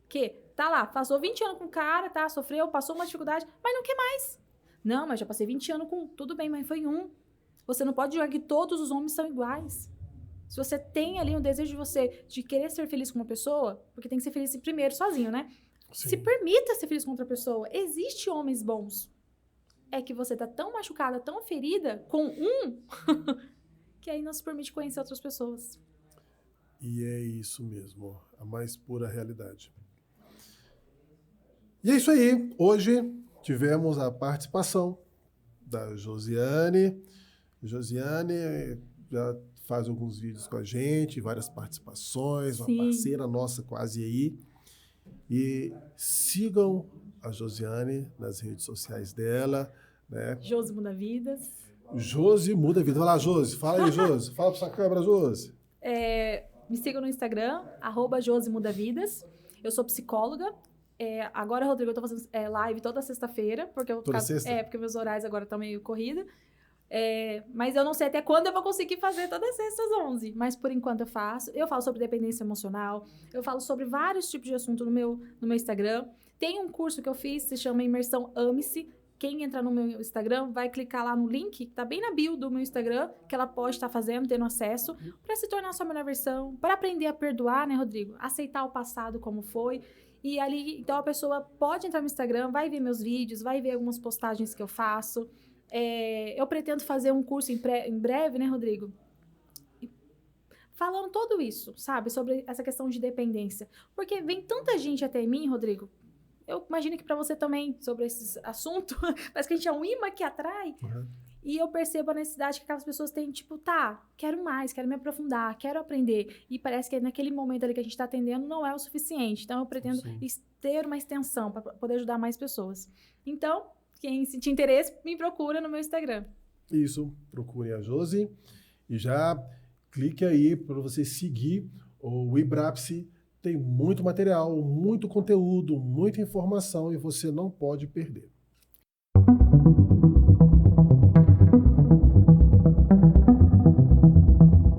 que tá lá, passou 20 anos com o cara, tá, sofreu, passou uma dificuldade, mas não quer mais. Não, mas já passei 20 anos com... Tudo bem, mas foi um. Você não pode julgar que todos os homens são iguais. Se você tem ali um desejo de querer ser feliz com uma pessoa, porque tem que ser feliz primeiro sozinho, né? Sim. Se permita ser feliz com outra pessoa. Existem homens bons. É que você tá tão machucada, tão ferida com um, que aí não se permite conhecer outras pessoas. E é isso mesmo, a mais pura realidade. E é isso aí. Hoje tivemos a participação da Josiane. Josiane já faz alguns vídeos com a gente, várias participações, uma parceira nossa quase aí. E sigam a Josiane nas redes sociais dela, né? Josi Muda Vidas. Josi Muda Vidas. Vai lá, Josi. Fala aí, Josi. Fala pra sua câmera, Josi. Me sigam no Instagram, @JosiMudaVidas. Eu sou psicóloga. Agora, Rodrigo, eu tô fazendo live toda sexta-feira, porque porque meus horários agora estão meio corridos. Mas eu não sei até quando eu vou conseguir fazer todas sextas às 11. Mas por enquanto eu faço. Eu falo sobre dependência emocional. Eu falo sobre vários tipos de assunto no meu Instagram. Tem um curso que eu fiz, se chama Imersão Ame-se. Quem entrar no meu Instagram vai clicar lá no link, que tá bem na bio do meu Instagram, que ela pode estar fazendo, tendo acesso, para se tornar a sua melhor versão, para aprender a perdoar, né, Rodrigo? Aceitar o passado como foi. E ali, então a pessoa pode entrar no Instagram, vai ver meus vídeos, vai ver algumas postagens que eu faço. Eu pretendo fazer um curso em breve, né, Rodrigo? Falando tudo isso, sabe? Sobre essa questão de dependência. Porque vem tanta gente até mim, Rodrigo. Eu imagino que para você também, sobre esse assunto, parece que a gente é um imã que atrai. Uhum. E eu percebo a necessidade que aquelas pessoas têm, tipo, tá, quero mais, quero me aprofundar, quero aprender. E parece que naquele momento ali que a gente está atendendo não é o suficiente. Então, eu pretendo ter uma extensão para poder ajudar mais pessoas. Então, quem sentir interesse, me procura no meu Instagram. Isso, procure a Josi e já clique aí para você seguir o Ibrapsi. Tem muito material, muito conteúdo, muita informação e você não pode perder.